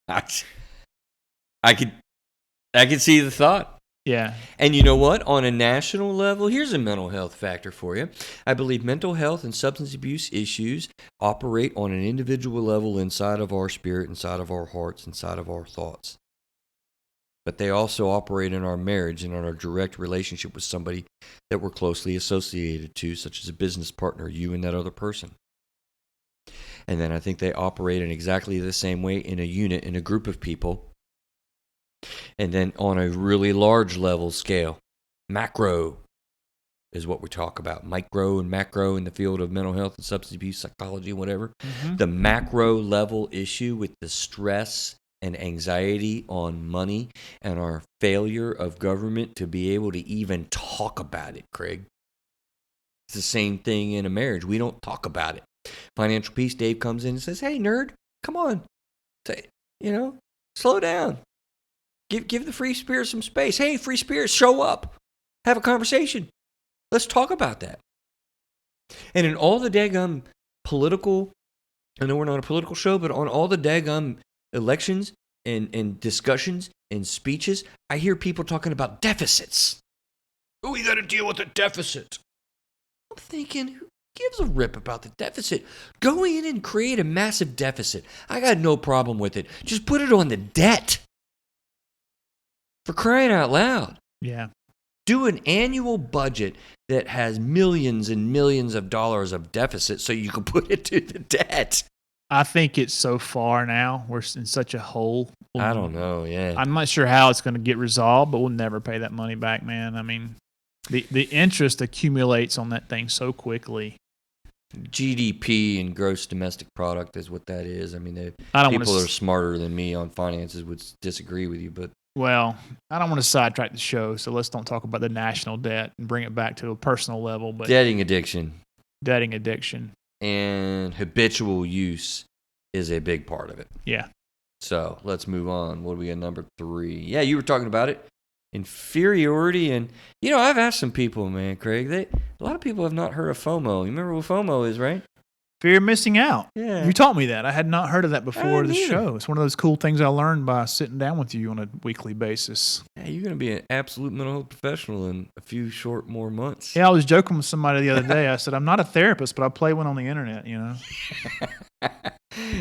I could see the thought. Yeah. And you know what? On a national level, here's a mental health factor for you. I believe mental health and substance abuse issues operate on an individual level inside of our spirit, inside of our hearts, inside of our thoughts. But they also operate in our marriage and in our direct relationship with somebody that we're closely associated to, such as a business partner, you and that other person. And then I think they operate in exactly the same way in a unit, in a group of people. And then on a really large level scale, macro is what we talk about. Micro and macro in the field of mental health and substance abuse, psychology, whatever. Mm-hmm. The macro level issue with the stress and anxiety on money and our failure of government to be able to even talk about it, Craig. It's the same thing in a marriage. We don't talk about it. Financial Peace, Dave comes in and says, hey, nerd, come on. Slow down. Give the free spirit some space. Hey, free spirit, show up. Have a conversation. Let's talk about that. And in all the daggum political, I know we're not a political show, but on all the daggum elections and discussions and speeches, I hear people talking about deficits. Oh, we got to deal with the deficit. I'm thinking, who gives a rip about the deficit? Go in and create a massive deficit. I got no problem with it. Just put it on the debt. For crying out loud. Yeah. Do an annual budget that has millions and millions of dollars of deficit so you can put it to the debt. I think it's so far now. We're in such a hole. I don't know, yeah. I'm not sure how it's going to get resolved, but we'll never pay that money back, man. I mean, the interest accumulates on that thing so quickly. GDP and gross domestic product is what that is. I mean, people that are smarter than me on finances would disagree with you, but. Well, I don't want to sidetrack the show, so let's don't talk about the national debt and bring it back to a personal level. But Debting addiction. And habitual use is a big part of it. Yeah. So let's move on. What do we got? Number 3. Yeah, you were talking about it. Inferiority. And, I've asked some people, man, Craig. A lot of people have not heard of FOMO. You remember what FOMO is, right? Fear of missing out. Yeah. You taught me that. I had not heard of that before the show. It's one of those cool things I learned by sitting down with you on a weekly basis. Yeah, you're going to be an absolute mental health professional in a few more months. Yeah, I was joking with somebody the other day. I said, I'm not a therapist, but I play one on the internet, And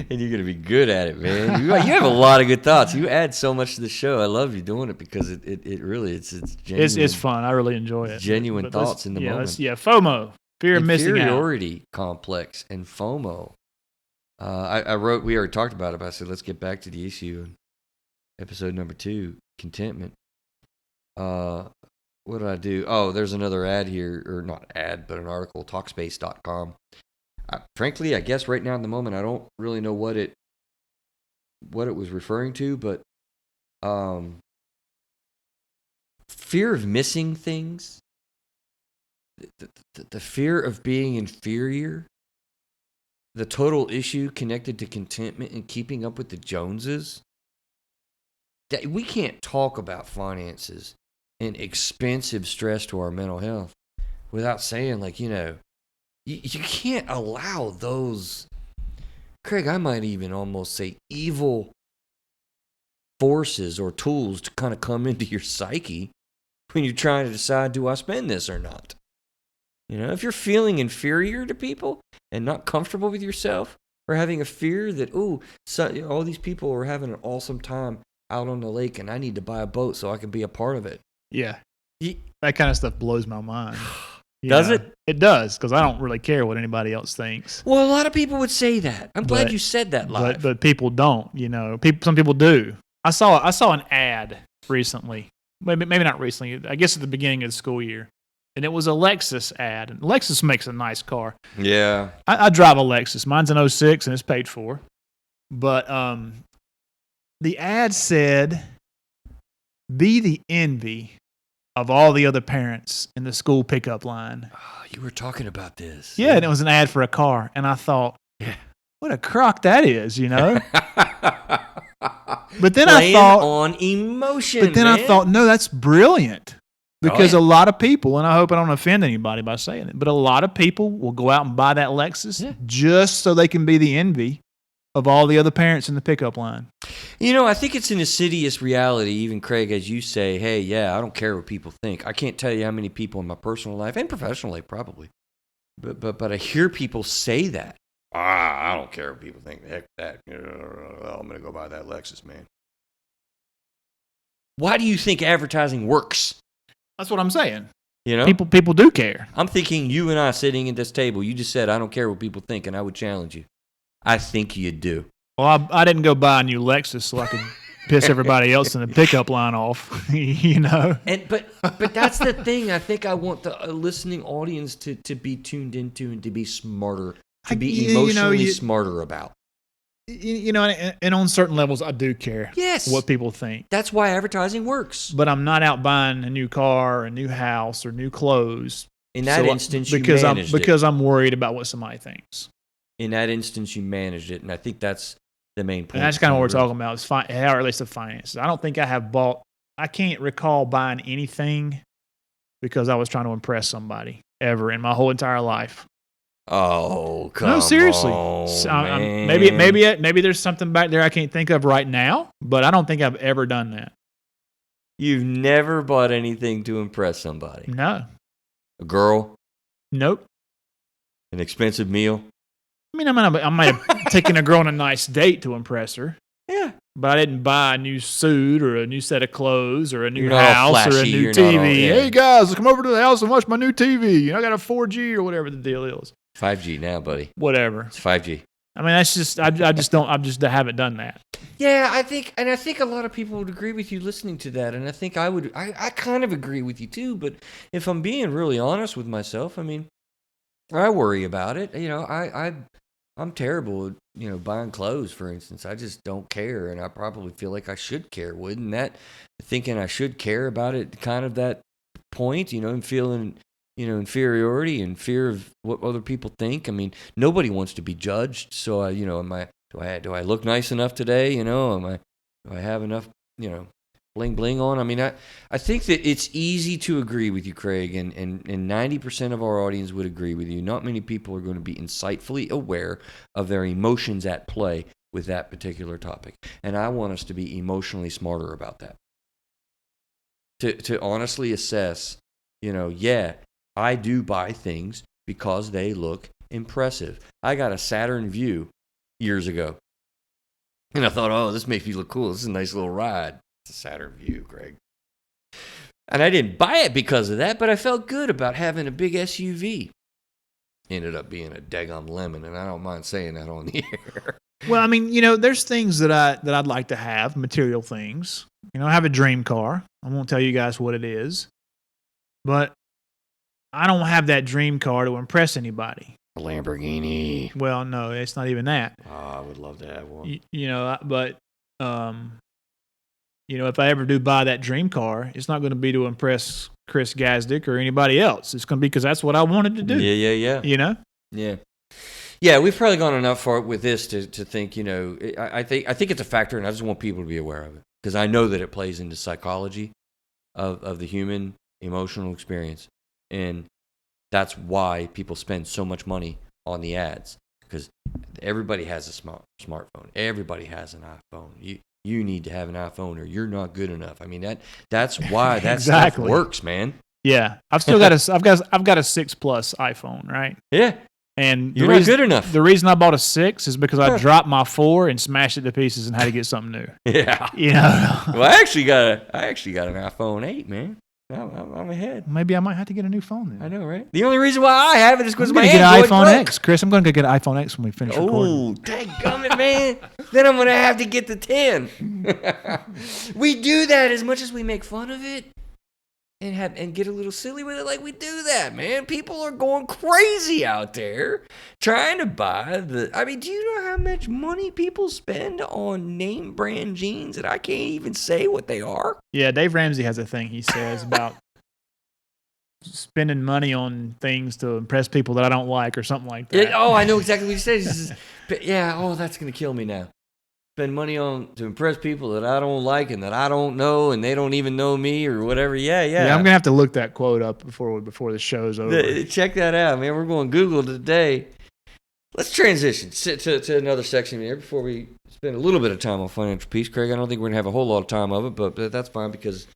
you're going to be good at it, man. You have a lot of good thoughts. You add so much to the show. I love you doing it because it really, it's genuine. It's fun. I really enjoy it. Genuine thoughts in the moment. FOMO. Fear of missing out. Inferiority complex and FOMO. We already talked about it, but I said, let's get back to the issue. Episode number 2, contentment. What did I do? Oh, there's another ad here, or not ad, but an article, Talkspace.com. Frankly, I guess right now in the moment, I don't really know what it was referring to, but fear of missing things. The fear of being inferior, the total issue connected to contentment and keeping up with the Joneses. That we can't talk about finances and expensive stress to our mental health without saying, you can't allow those, Craig, I might even almost say evil forces or tools to kind of come into your psyche when you're trying to decide, do I spend this or not? If you're feeling inferior to people and not comfortable with yourself, or having a fear that, all these people are having an awesome time out on the lake and I need to buy a boat so I can be a part of it. Yeah. That kind of stuff blows my mind. Does it? It does, because I don't really care what anybody else thinks. Well, a lot of people would say that. I'm glad you said that live. But people don't, Some people do. I saw an ad recently. Maybe not recently. I guess at the beginning of the school year. And it was a Lexus ad. And Lexus makes a nice car. Yeah. I drive a Lexus. Mine's an 06 and it's paid for. But the ad said, be the envy of all the other parents in the school pickup line. Oh, you were talking about this. Yeah, and it was an ad for a car. And I thought, what a crock that is, But then Playing I thought on emotion. But then man. I thought, no, that's brilliant. Because a lot of people, and I hope I don't offend anybody by saying it, but a lot of people will go out and buy that Lexus just so they can be the envy of all the other parents in the pickup line. I think it's an insidious reality, even, Craig, as you say, hey, I don't care what people think. I can't tell you how many people in my personal life, and professionally probably, but I hear people say that. I don't care what people think. Heck that. I'm going to go buy that Lexus, man. Why do you think advertising works? That's what I'm saying. People do care. I'm thinking you and I sitting at this table, you just said, I don't care what people think, and I would challenge you. I think you do. Well, I didn't go buy a new Lexus so I could piss everybody else in the pickup line off, And but that's the thing. I think I want the listening audience to be tuned into and to be smarter, to be emotionally smarter about. And on certain levels, I do care what people think. That's why advertising works. But I'm not out buying a new car, a new house, or new clothes. In that instance, you managed it. Because I'm worried about what somebody thinks. In that instance, you managed it, and I think that's the main point. And that's kind of what we're talking about, is or at least the finances. I don't think I can't recall buying anything because I was trying to impress somebody ever in my whole entire life. Oh, come No, seriously. on, man. Maybe there's something back there I can't think of right now, but I don't think I've ever done that. You've never bought anything to impress somebody? No. A girl? Nope. An expensive meal? I mean, I might have taken a girl on a nice date to impress her. Yeah. But I didn't buy a new suit or a new set of clothes or a new You're not all house or a flashy, new you're not all- TV. yeah. Hey guys, come over to the house and watch my new TV. I got a 4G or whatever the deal is. 5G now, buddy. Whatever. It's 5G. I mean, that's just I haven't done that. Yeah, I think a lot of people would agree with you listening to that, and I think I kind of agree with you too. But if I'm being really honest with myself, I mean, I worry about it. You know, I'm terrible at, you know, buying clothes, for instance. I just don't care, and I probably feel like I should care. Wouldn't that thinking I should care about it kind of that point, you know, and feeling, you know, inferiority and fear of what other people think? I mean, nobody wants to be judged. So, you know, do I look nice enough today? You know, do I have enough, you know, bling bling on? I mean, I think that it's easy to agree with you, Craig, and 90% of our audience would agree with you. Not many people are going to be insightfully aware of their emotions at play with that particular topic. And I want us to be emotionally smarter about that. To honestly assess, you know, yeah, I do buy things because they look impressive. I got a Saturn Vue years ago, and I thought, oh, this makes me look cool. This is a nice little ride. It's a Saturn Vue, Greg. And I didn't buy it because of that, but I felt good about having a big SUV. Ended up being a daggum lemon, and I don't mind saying that on the air. Well, I mean, you know, there's things that I'd like to have, material things. You know, I have a dream car. I won't tell you guys what it is, but I don't have that dream car to impress anybody. A Lamborghini. Well, no, it's not even that. Oh, I would love to have one. You know, but you know, if I ever do buy that dream car, it's not going to be to impress Chris Gazdick or anybody else. It's going to be because that's what I wanted to do. Yeah. You know? Yeah, we've probably gone enough far with this to think, you know, I think it's a factor, and I just want people to be aware of it because I know that it plays into psychology of the human emotional experience, and that's why people spend so much money on the ads because everybody has a smartphone. Everybody has an iPhone. You need to have an iPhone or you're not good enough. I mean that's why that stuff works, man. Yeah, I've still got a 6 Plus iPhone, right? Yeah. And you're not good enough. The reason I bought a 6 is because I dropped my 4 and smashed it to pieces and had to get something new. Yeah. You know? Well, I actually got an iPhone 8, man. I'm ahead. Maybe I might have to get a new phone then. I know, right? The only reason why I have it is because my Android broke. I'm going to get an iPhone X. Chris, I'm going to get an iPhone X when we finish recording. Oh, dadgummit, man. Then I'm going to have to get the 10. We do that as much as we make fun of it and get a little silly with it. Like, we do that, man. People are going crazy out there trying to buy I mean, do you know how much money people spend on name brand jeans that I can't even say what they are? Yeah, Dave Ramsey has a thing he says about spending money on things to impress people that I don't like or something like that. I know exactly what he says. That's going to kill me now. Spend money to impress people that I don't like and that I don't know and they don't even know me or whatever. Yeah. I'm going to have to look that quote up before the show's over. Check that out, man. We're going to Google today. Let's transition to another section here before we spend a little bit of time on financial peace. Craig, I don't think we're going to have a whole lot of time of it, but that's fine because,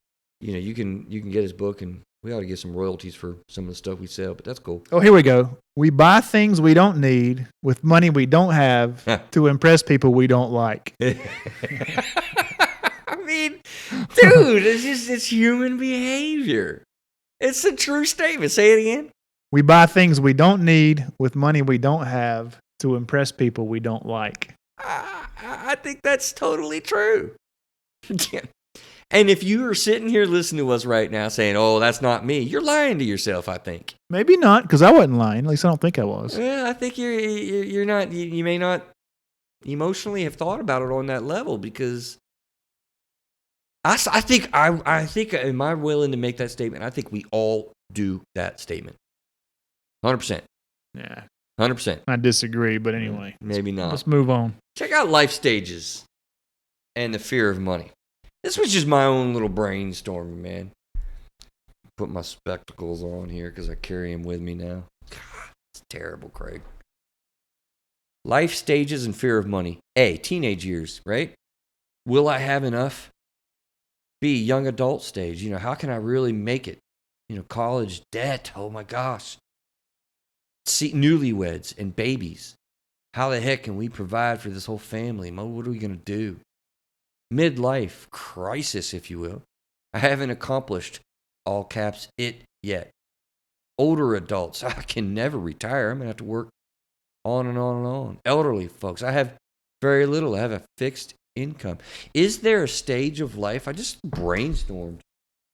you know, you can get his book and we ought to get some royalties for some of the stuff we sell, but that's cool. Oh, here we go. We buy things we don't need with money we don't have to impress people we don't like. I mean, dude, it's human behavior. It's a true statement. Say it again. We buy things we don't need with money we don't have to impress people we don't like. I think that's totally true. And if you are sitting here listening to us right now saying, oh, that's not me, you're lying to yourself, I think. Maybe not, because I wasn't lying. At least I don't think I was. Well, I think you're not. You may not emotionally have thought about it on that level because I think am I willing to make that statement? I think we all do that statement. 100%. Yeah. 100%. I disagree, but anyway. Maybe not. Let's move on. Check out life stages and the fear of money. This was just my own little brainstorming, man. put my spectacles on here because I carry them with me now. God, it's terrible, Craig. Life stages and fear of money. A, teenage years, right? Will I have enough? B, young adult stage. How can I really make it? College debt. Oh my gosh. See, newlyweds and babies. How the heck can we provide for this whole family? What are we going to do? Midlife crisis, if you will. I haven't accomplished, all caps, it yet. Older adults. I can never retire. I'm going to have to work on and on and on. Elderly folks. I have very little. I have a fixed income. Is there a stage of life? I just brainstormed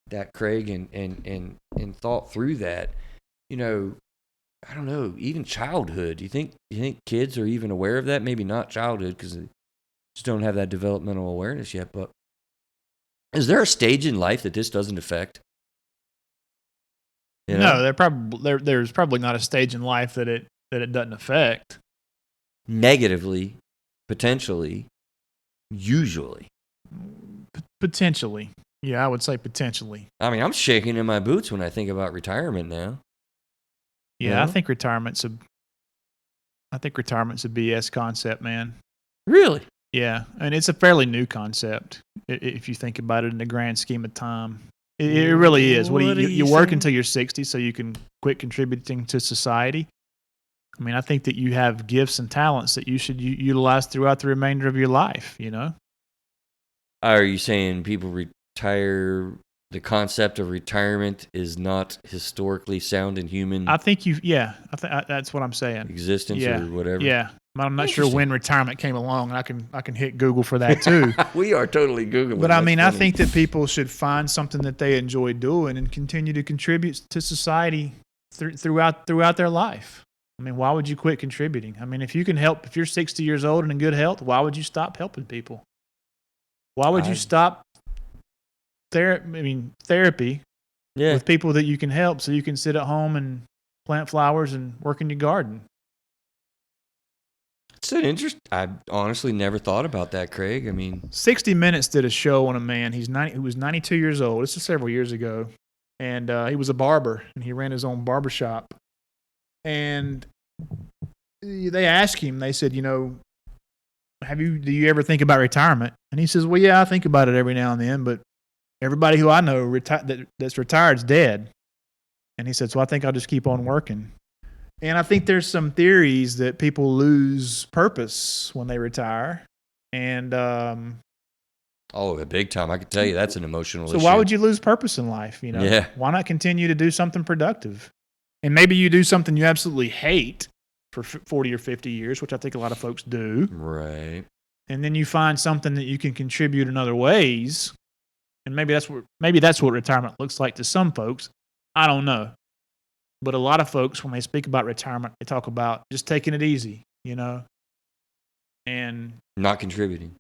that, Craig, and thought through that. I don't know, even childhood. Do you think kids are even aware of that? Maybe not childhood because they just don't have that developmental awareness yet. But is there a stage in life that this doesn't affect? No, there's probably not a stage in life that it doesn't affect. Negatively, potentially, usually. Potentially. Yeah, I would say potentially. I mean, I'm shaking in my boots when I think about retirement now. Yeah, I think retirement's a BS concept, man. Really? Yeah, and it's a fairly new concept if you think about it in the grand scheme of time. It really is. You work until you're 60 so you can quit contributing to society. I mean, I think that you have gifts and talents that you should utilize throughout the remainder of your life, Are you saying people retire? The concept of retirement is not historically sound in human. I think that's what I'm saying. Existence or whatever. Yeah, I'm not sure when retirement came along, and I can hit Google for that too. We are totally Googling. But I mean, I think that people should find something that they enjoy doing and continue to contribute to society throughout their life. I mean, why would you quit contributing? I mean, if you can help, if you're 60 years old and in good health, why would you stop helping people? Why would you stop therapy with people that you can help so you can sit at home and plant flowers and work in your garden? It's an interest. I honestly never thought about that, Craig. I mean, 60 Minutes did a show on a man. He was 92 years old. This is several years ago. And he was a barber, and he ran his own barbershop. And they asked him, they said, do you ever think about retirement? And he says, well, yeah, I think about it every now and then, but everybody who I know that's retired is dead. And he said, so I think I'll just keep on working. And I think there's some theories that people lose purpose when they retire. And big time. I can tell you that's an emotional issue. So why would you lose purpose in life? Yeah. Why not continue to do something productive? And maybe you do something you absolutely hate for 40 or 50 years, which I think a lot of folks do. Right. And then you find something that you can contribute in other ways. And maybe that's what retirement looks like to some folks. I don't know. But a lot of folks, when they speak about retirement, they talk about just taking it easy, and not contributing.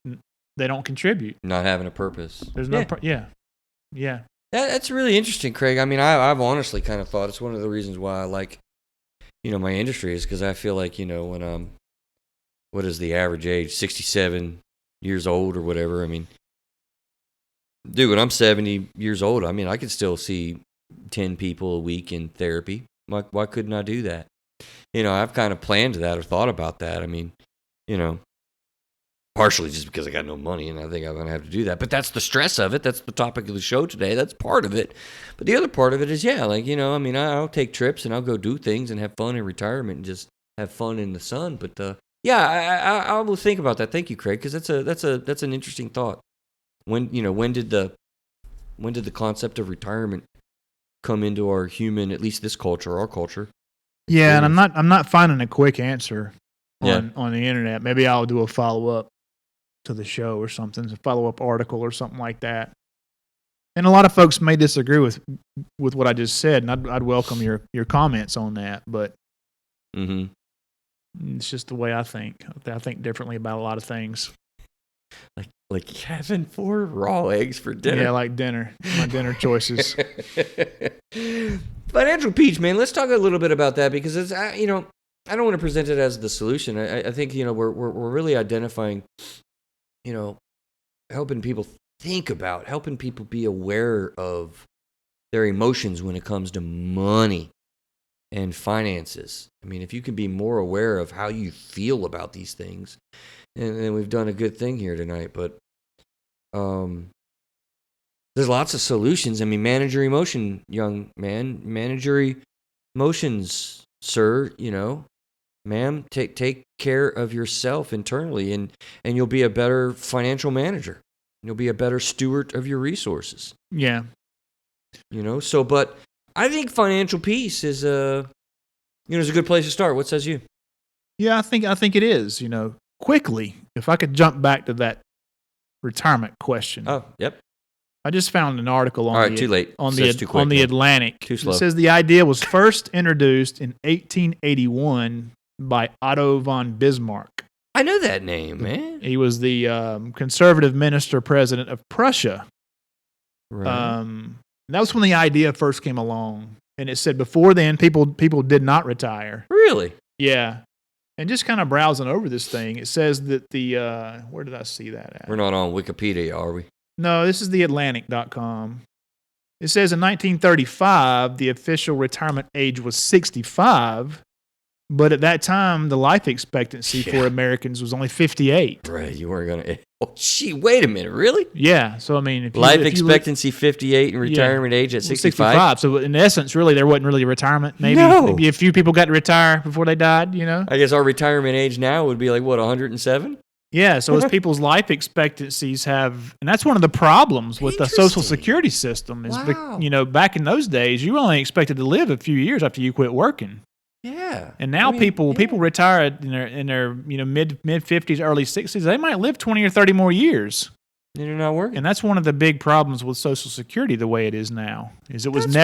They don't contribute. Not having a purpose. There's no Yeah. That's really interesting, Craig. I mean, I've honestly kind of thought it's one of the reasons why I like, my industry is because I feel like, when what is the average age? 67 years old or whatever. I mean, dude, when I'm 70 years old, I mean, I could still see 10 people a week in therapy. Why couldn't I do that? I've kind of planned that or thought about that. I mean, partially just because I got no money and I think I'm going to have to do that. But that's the stress of it. That's the topic of the show today. That's part of it. But the other part of it is, I'll take trips and I'll go do things and have fun in retirement and just have fun in the sun. But I will think about that. Thank you, Craig, because that's an interesting thought. When did the concept of retirement come into our human, at least this culture, our culture? Yeah, and I'm not finding a quick answer on the internet. Maybe I'll do a follow-up to the show or something, a follow-up article or something like that. And a lot of folks may disagree with what I just said, and I'd welcome your comments on that, but it's just the way I think. I think differently about a lot of things. Like having 4 raw eggs for dinner. Yeah, like dinner. My dinner choices. Financial Peach, man. Let's talk a little bit about that because it's I don't want to present it as the solution. I think we're really identifying, helping people think about, helping people be aware of their emotions when it comes to money and finances. I mean, if you can be more aware of how you feel about these things, and we've done a good thing here tonight, but there's lots of solutions. I mean, manage your emotion, young man. Manage your emotions, sir. Ma'am, take care of yourself internally, and you'll be a better financial manager. You'll be a better steward of your resources. Yeah. So, but I think financial peace is is a good place to start. What says you? Yeah, I think it is. Quickly, if I could jump back to that retirement question. Oh, yep. I just found an article on All right, too late. on Says the too quick, on the man. Atlantic. Too slow. It says the idea was first introduced in 1881 by Otto von Bismarck. I know that name, man. He was the conservative minister president of Prussia. Right. And that was when the idea first came along. And it said before then, people did not retire. Really? Yeah. And just kind of browsing over this thing, it says that where did I see that at? We're not on Wikipedia, are we? No, this is theatlantic.com. It says in 1935, the official retirement age was 65, but at that time, the life expectancy for Americans was only 58. Right, you weren't going to... Oh, gee, wait a minute, really? Yeah, so I mean... Life expectancy 58 and retirement age at 65? So in essence, really, there wasn't really a retirement. Maybe a few people got to retire before they died, I guess our retirement age now would be like, what, 107? Yeah, so as people's life expectancies have, and that's one of the problems with the Social Security system is, back in those days, you were only expected to live a few years after you quit working. Yeah. And now people retire in their mid 50s, early 60s. They might live 20 or 30 more years. And you're not working. And that's one of the big problems with Social Security the way it is now. Is it was That's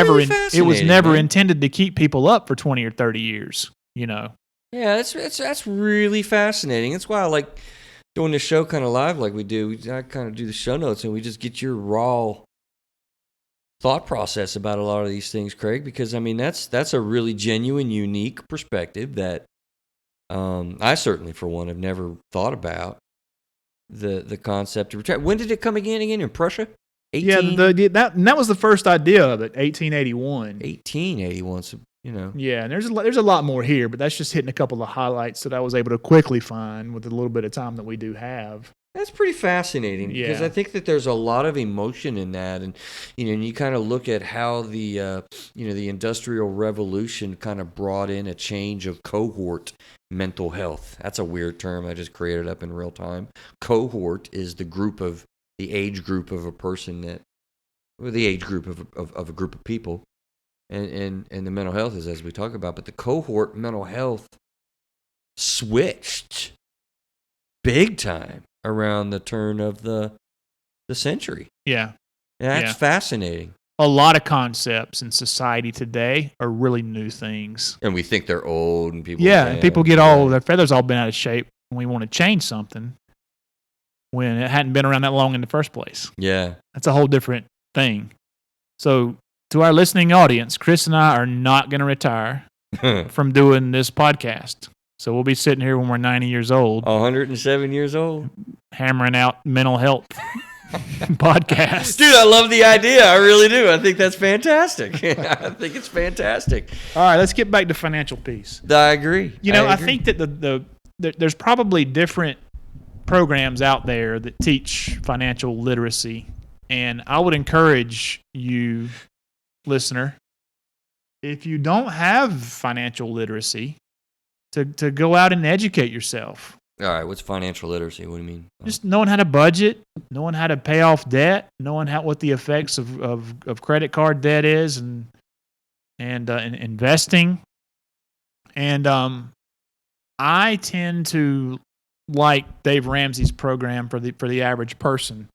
never intended to keep people up for 20 or 30 years, Yeah, that's really fascinating. That's why I like doing the show kind of live like we do. I kind of do the show notes and we just get your raw thought process about a lot of these things, Craig, because I mean that's a really genuine, unique perspective that I certainly, for one, have never thought about the concept of retirement. When did it come again in Prussia? 18? Yeah, that was the first idea of it, 1881. 1881, so, Yeah, and there's a lot more here, but that's just hitting a couple of highlights that I was able to quickly find with a little bit of time that we do have. That's pretty fascinating because I think that there's a lot of emotion in that, and and you kind of look at how the the Industrial Revolution kind of brought in a change of cohort mental health. That's a weird term I just created up in real time. Cohort is the age group of a person the age group of a group of people, and the mental health is as we talk about, but the cohort mental health switched big time around the turn of the century. Yeah. That's fascinating. A lot of concepts in society today are really new things. And we think they're old and people... Yeah, and people get their feathers all bent out of shape when we want to change something when it hadn't been around that long in the first place. Yeah. That's a whole different thing. So to our listening audience, Chris and I are not going to retire from doing this podcast. So we'll be sitting here when we're 90 years old. 107 years old. Hammering out mental health podcasts. Dude, I love the idea. I really do. I think that's fantastic. I think it's fantastic. All right, let's get back to financial peace. I agree. I think that there's probably different programs out there that teach financial literacy. And I would encourage you, listener, if you don't have financial literacy, to go out and educate yourself. All right, what's financial literacy? What do you mean? Just knowing how to budget, knowing how to pay off debt, knowing what the effects of credit card debt is, and investing. And I tend to like Dave Ramsey's program for the average person.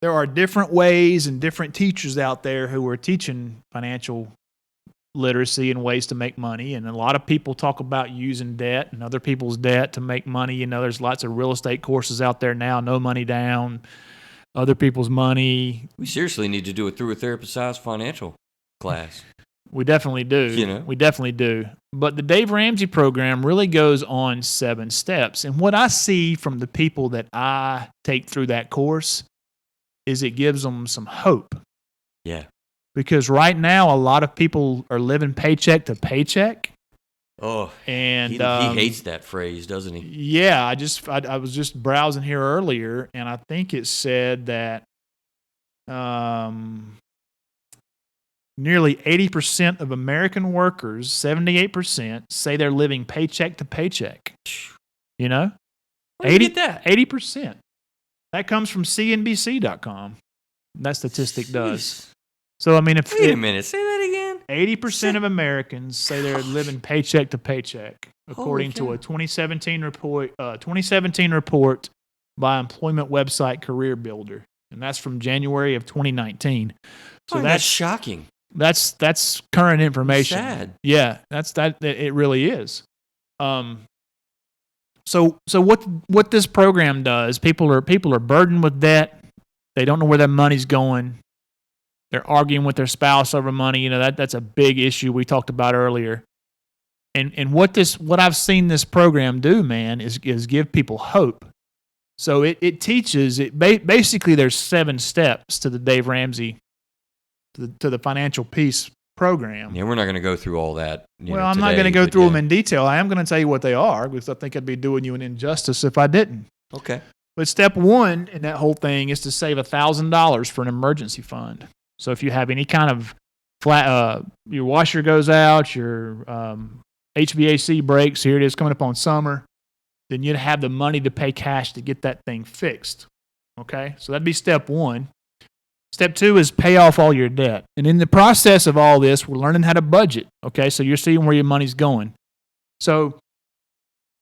There are different ways and different teachers out there who are teaching financial literacy and ways to make money, and a lot of people talk about using debt and other people's debt to make money. There's lots of real estate courses out there now, no money down, other people's money. We seriously need to do it through a therapist-sized financial class. We definitely do. We definitely do. But the Dave Ramsey program really goes on 7 steps, and what I see from the people that I take through that course is it gives them some hope. Yeah. because right now a lot of people are living paycheck to paycheck. Oh, and he hates that phrase, doesn't he? Yeah, I was just browsing here earlier, and I think it said that nearly 80% of American workers, 78%, say they're living paycheck to paycheck. You know? Where did you get that? 80%. That comes from CNBC.com. That statistic does. So, I mean, Wait a minute. Say that again. 80% of Americans say they're living paycheck to paycheck, according to a 2017 report by employment website Career Builder, and that's from January of 2019. So that's shocking. That's current information. It's sad. Yeah, it really is. So what this program does? People are burdened with debt. They don't know where their money's going. They're arguing with their spouse over money. You know, that's a big issue we talked about earlier. And what I've seen this program do, man, is give people hope. So it teaches basically there's 7 steps to the Dave Ramsey to the financial peace program. Yeah, we're not going to go through all that. I'm not going to go through them in detail. I am going to tell you what they are, because I think I'd be doing you an injustice if I didn't. Okay. But step 1 in that whole thing is to save $1,000 for an emergency fund. So if you have any kind of your washer goes out, your HVAC breaks, here it is coming up on summer, then you'd have the money to pay cash to get that thing fixed. Okay? So that'd be step 1. Step 2 is pay off all your debt. And in the process of all this, we're learning how to budget. Okay? So you're seeing where your money's going. So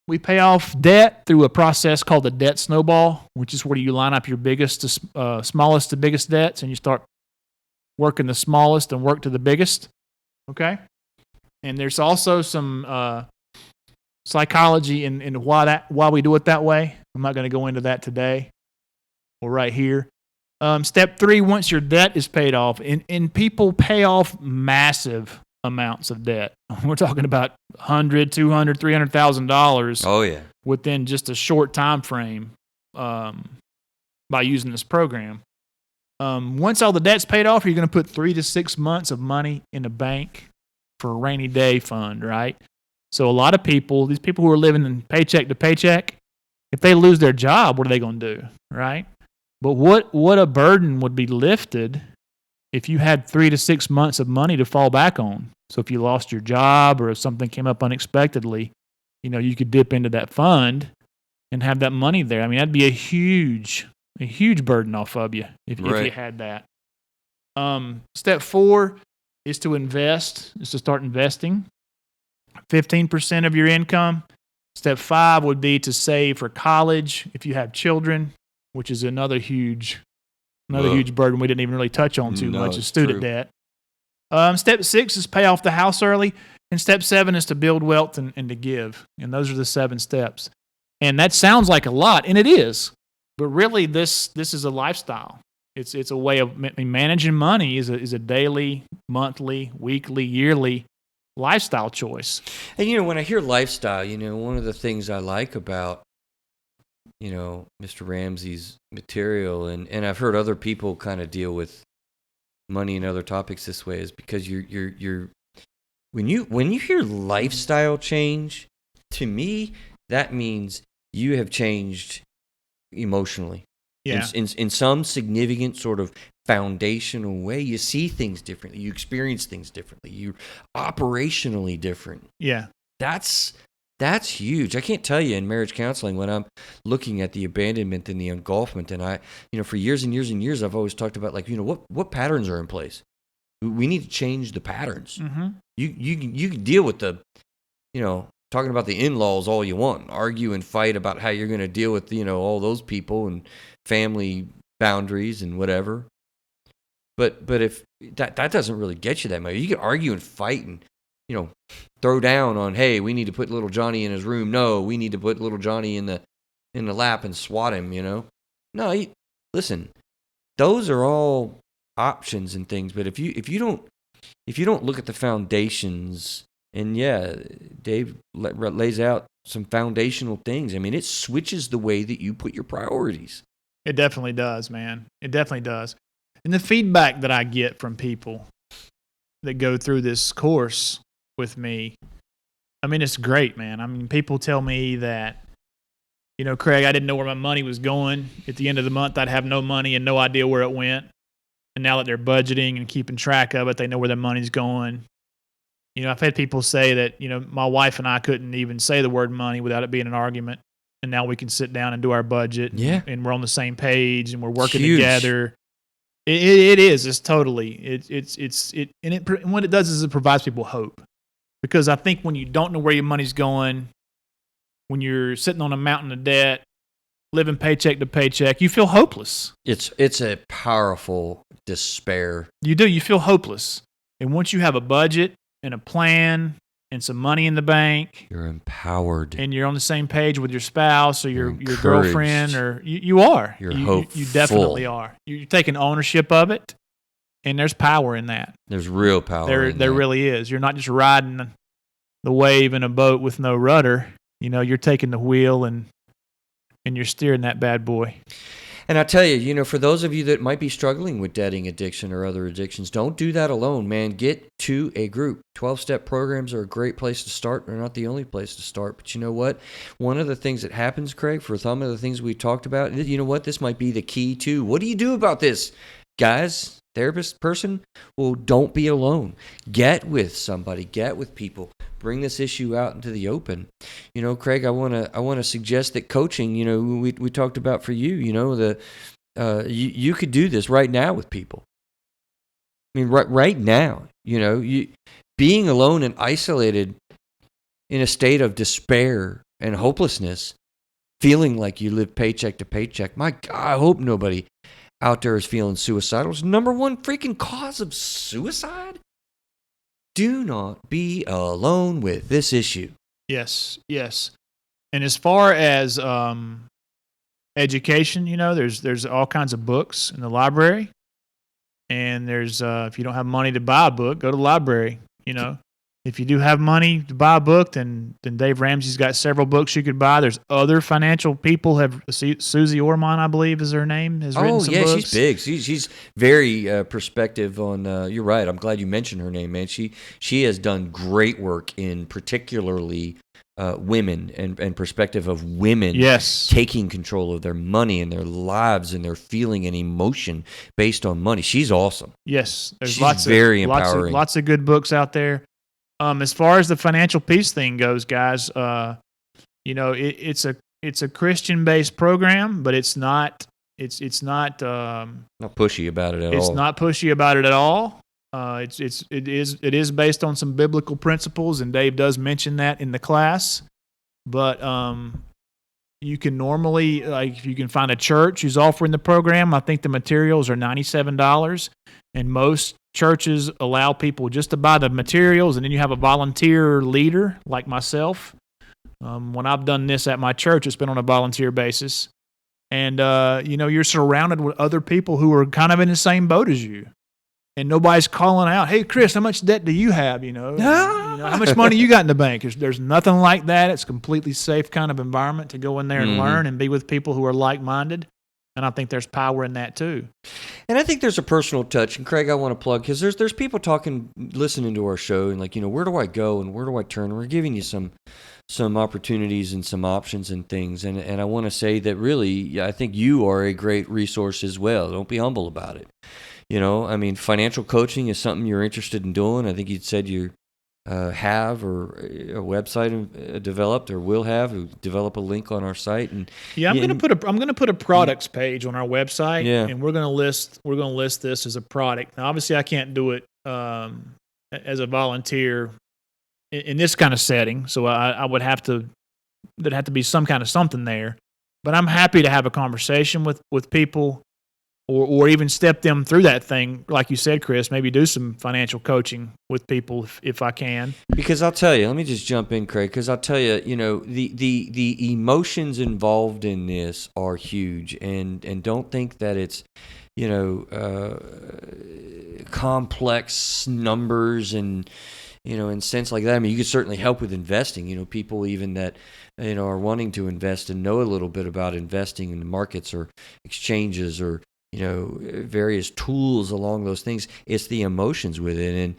we pay off debt through a process called the debt snowball, which is where you line up your biggest to smallest to biggest debts, and you start working the smallest and work to the biggest. Okay? And there's also some psychology in why we do it that way. I'm not going to go into that today or right here. Step 3, once your debt is paid off, and people pay off massive amounts of debt. We're talking about $100,000, $200,000, $300,000. Oh yeah, within just a short time frame by using this program. Once all the debt's paid off, you're going to put 3 to 6 months of money in the bank for a rainy day fund, right? So a lot of people, these people who are living in paycheck to paycheck, if they lose their job, what are they going to do, right? But what a burden would be lifted if you had 3 to 6 months of money to fall back on. So if you lost your job or if something came up unexpectedly, you could dip into that fund and have that money there. I mean, that'd be a huge burden off of you if you had that. Step 4 is to start investing 15% of your income. Step 5 would be to save for college if you have children, which is another huge burden we didn't even really touch on too much, is student debt. Step 6 is pay off the house early. And step 7 is to build wealth and to give. And those are the 7 steps. And that sounds like a lot, and it is. But really, this is a lifestyle. It's a way of managing money is a daily, monthly, weekly, yearly lifestyle choice. And when I hear lifestyle, one of the things I like about Mr. Ramsey's material, and I've heard other people kind of deal with money and other topics this way, is because you're when you hear lifestyle change, to me that means you have changed emotionally. Yeah. In some significant sort of foundational way, you see things differently, you experience things differently, you're operationally different. Yeah. That's huge. I can't tell you, in marriage counseling, when I'm looking at the abandonment and the engulfment, and I, for years and years and years, I've always talked about, what patterns are in place. We need to change the patterns. Mm-hmm. You can deal with the, talking about the in-laws all you want, argue and fight about how you're going to deal with, all those people and family boundaries and whatever. But if that doesn't really get you that much, you can argue and fight and, throw down on, hey, we need to put little Johnny in his room. No, we need to put little Johnny in the lap and swat him. No, listen, those are all options and things. But if you don't look at the foundations, and Dave lays out some foundational things. I mean, it switches the way that you put your priorities. It definitely does, man. It definitely does. And the feedback that I get from people that go through this course with me, I mean, it's great, man. I mean, people tell me that, Craig, I didn't know where my money was going. At the end of the month, I'd have no money and no idea where it went. And now that they're budgeting and keeping track of it, they know where their money's going. I've had people say that, my wife and I couldn't even say the word money without it being an argument. And now we can sit down and do our budget. Yeah. And we're on the same page and we're working together. It is. It's totally. And what it does is it provides people hope. Because I think when you don't know where your money's going, when you're sitting on a mountain of debt, living paycheck to paycheck, you feel hopeless. It's a powerful despair. You do. You feel hopeless. And once you have a budget and a plan and some money in the bank, you're empowered. And you're on the same page with your spouse or your girlfriend, or you are. You're hopeful. You definitely are. You're taking ownership of it, and there's power in that. There's real power in that. There really is. You're not just riding the wave in a boat with no rudder. You're taking the wheel and you're steering that bad boy. And I tell you, for those of you that might be struggling with debting addiction or other addictions, don't do that alone, man. Get to a group. 12-step programs are a great place to start. They're not the only place to start. But you know what? One of the things that happens, Craig, for some of the things we talked about, you know what? This might be the key, too. What do you do about this? Guys, therapist, person, well, don't be alone. Get with somebody. Get with people. Bring this issue out into the open. Craig, I want to suggest that coaching, we talked about for you, you could do this right now with people. I mean, right now, being alone and isolated in a state of despair and hopelessness, feeling like you live paycheck to paycheck. My God, I hope nobody out there is feeling suicidal. It's number one freaking cause of suicide. Do not be alone with this issue. Yes. And as far as education, there's all kinds of books in the library. And there's if you don't have money to buy a book, go to the library. If you do have money to buy a book, then Dave Ramsey's got several books you could buy. There's other financial people. Susie Orman, I believe, is her name. Has written some books. She's big. She's very perspective on. You're right. I'm glad you mentioned her name, man. She has done great work in particularly women and perspective of women. Yes. Taking control of their money and their lives and their feeling and emotion based on money. She's awesome. Yes, there's she's very empowering. Lots of good books out there. As far as the financial peace thing goes, guys, it's a Christian-based program, but it's not not pushy about it at all. It's not pushy about it at all. It is based on some biblical principles, and Dave does mention that in the class. But you can normally, if you can find a church who's offering the program, I think the materials are $97, and most churches allow people just to buy the materials, and then you have a volunteer leader like myself. When I've done this at my church, it's been on a volunteer basis. And, you're surrounded with other people who are kind of in the same boat as you. And nobody's calling out, hey, Chris, how much debt do you have? How much money you got in the bank? There's nothing like that. It's a completely safe kind of environment to go in there and learn and be with people who are like-minded. And I think there's power in that too. And I think there's a personal touch. And Craig, I want to plug, because there's people listening to our show, and where do I go and where do I turn? And we're giving you some opportunities and some options and things. And I want to say that really, I think you are a great resource as well. Don't be humble about it. Financial coaching is something you're interested in doing. I think you said you have or a website developed or will have. We'll develop a link on our site. And I'm going to put a products page on our website, and we're going to list this as a product. Now, obviously, I can't do it as a volunteer in this kind of setting, so I would have to. There'd have to be some kind of something there. But I'm happy to have a conversation with people. Or even step them through that thing, like you said, Chris. Maybe do some financial coaching with people if I can. Because I'll tell you, let me just jump in, Craig. Because I'll tell you, the emotions involved in this are huge, and don't think that it's complex numbers and in sense like that. I mean, you could certainly help with investing. People even that are wanting to invest and know a little bit about investing in the markets or exchanges or various tools along those things. It's the emotions with it. And,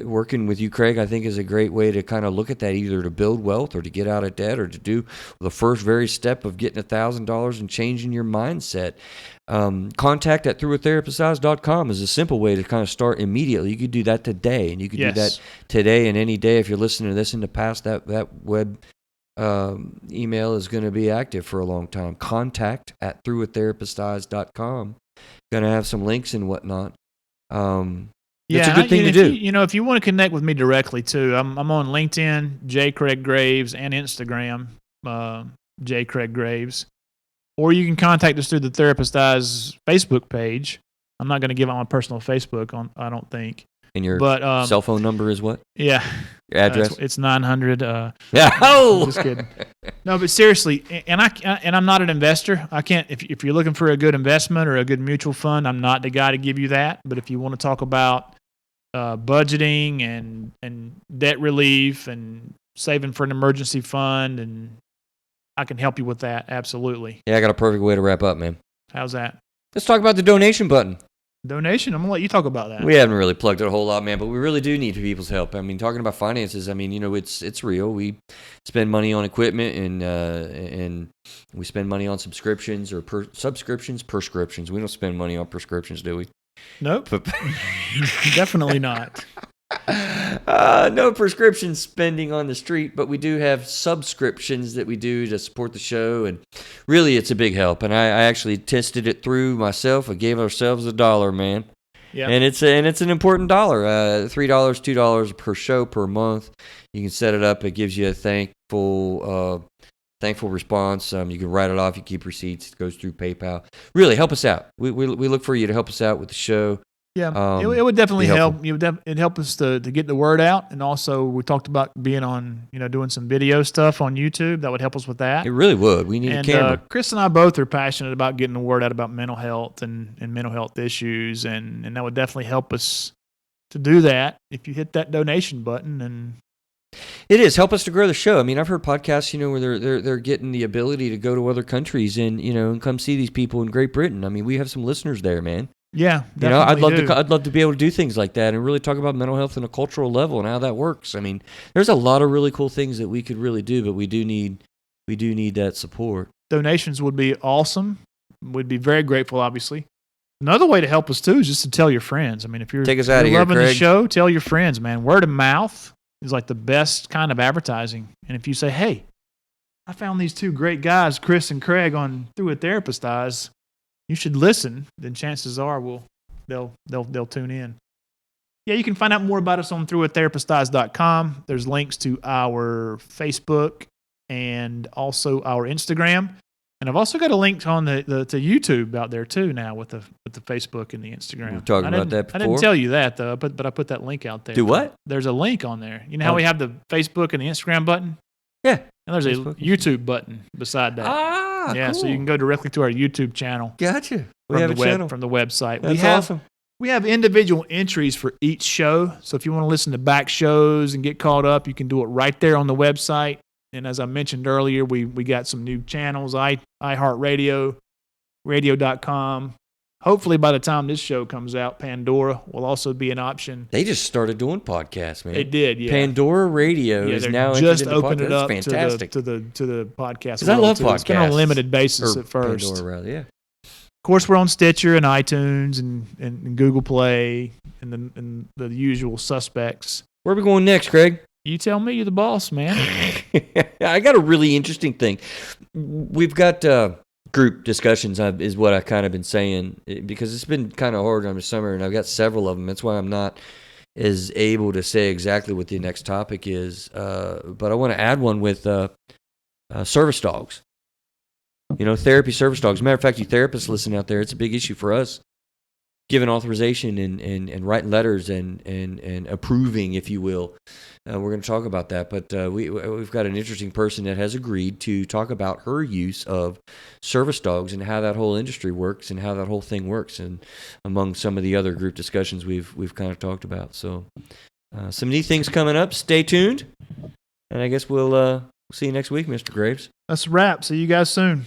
working with you, Craig, I think is a great way to kind of look at that, either to build wealth or to get out of debt or to do the first very step of getting $1,000 and changing your mindset. Contact at throughwiththerapisteyes.com is a simple way to kind of start immediately. You could do that today, and you could do that today and any day. If you're listening to this in the past, that web email is going to be active for a long time. Contact at throughwiththerapisteyes.com. Going to have some links and whatnot. It's a good thing to do. If you want to connect with me directly too, I'm on LinkedIn, J. Craig Graves, and Instagram, J. Craig Graves. Or you can contact us through the Therapist Eyes Facebook page. I'm not going to give out my personal Facebook I don't think. And your cell phone number is what? Yeah. Your address? It's 900. Oh! Just kidding. No, but seriously, and I'm not an investor. I can't. If you're looking for a good investment or a good mutual fund, I'm not the guy to give you that. But if you want to talk about budgeting and debt relief and saving for an emergency fund, and I can help you with that. Absolutely. Yeah, I got a perfect way to wrap up, man. How's that? Let's talk about the donation button. Donation? I'm going to let you talk about that. We haven't really plugged it a whole lot, man, but we really do need people's help. I mean, talking about finances, I mean, it's real. We spend money on equipment and we spend money on subscriptions or prescriptions. We don't spend money on prescriptions, do we? Nope. Definitely not. No prescription spending on the street, but we do have subscriptions that we do to support the show, and really it's a big help. And I actually tested it through myself. I gave ourselves $1, man. Yeah. And it's an important dollar. $3, $2 per show per month. You can set it up. It gives you a thankful response. You can write it off. You keep receipts. It goes through PayPal. Really help us out. We look for you to help us out with the show. Yeah, it would definitely help. It'd help us to get the word out, and also we talked about being on, doing some video stuff on YouTube. That would help us with that. It really would. We need a camera. Chris and I both are passionate about getting the word out about mental health and mental health issues, and that would definitely help us to do that if you hit that donation button. And it is help us to grow the show. I mean, I've heard podcasts, where they're getting the ability to go to other countries and come see these people in Great Britain. I mean, we have some listeners there, man. Yeah, I'd love to be able to do things like that and really talk about mental health on a cultural level and how that works. I mean, there's a lot of really cool things that we could really do, but we do need that support. Donations would be awesome. We'd be very grateful, obviously. Another way to help us too is just to tell your friends. I mean, if you're loving the show, tell your friends, man. Word of mouth is like the best kind of advertising. And if you say, "Hey, I found these two great guys, Chris and Craig, on Through a Therapist Eyes, you should listen," then chances are they'll tune in. Yeah, you can find out more about us on throughwiththerapisteyes.com. There's links to our Facebook and also our Instagram. And I've also got a link on to YouTube out there too now with the Facebook and the Instagram. We were talking about that before. I didn't tell you that though, but I put that link out there. Do what? There's a link on there. You know how we have the Facebook and the Instagram button? Yeah. And there's a YouTube button beside that. Yeah, cool. So you can go directly to our YouTube channel. Gotcha. We have a channel from the website. That's awesome. We have individual entries for each show. So if you want to listen to back shows and get caught up, you can do it right there on the website. And as I mentioned earlier, we got some new channels, iHeartRadio, radio.com. Hopefully by the time this show comes out, Pandora will also be an option. They just started doing podcasts, man. They did, yeah. Pandora Radio is now just opened it up to the podcast. Because I love podcasts. It's been on a limited basis at first. Pandora, rather, yeah. Of course, we're on Stitcher and iTunes and Google Play and the usual suspects. Where are we going next, Craig? You tell me. You're the boss, man. I got a really interesting thing. We've got group discussions is what I've kind of been saying, because it's been kind of hard on the summer, and I've got several of them. That's why I'm not as able to say exactly what the next topic is. But I want to add one with service dogs. Therapy service dogs. As a matter of fact, you therapists listening out there, it's a big issue for us. Giving authorization and writing letters and approving, if you will. We're going to talk about that, but we've got an interesting person that has agreed to talk about her use of service dogs and how that whole industry works and how that whole thing works, and among some of the other group discussions we've kind of talked about. So some neat things coming up. Stay tuned, and I guess we'll see you next week, Mr. Graves. That's a wrap. See you guys soon.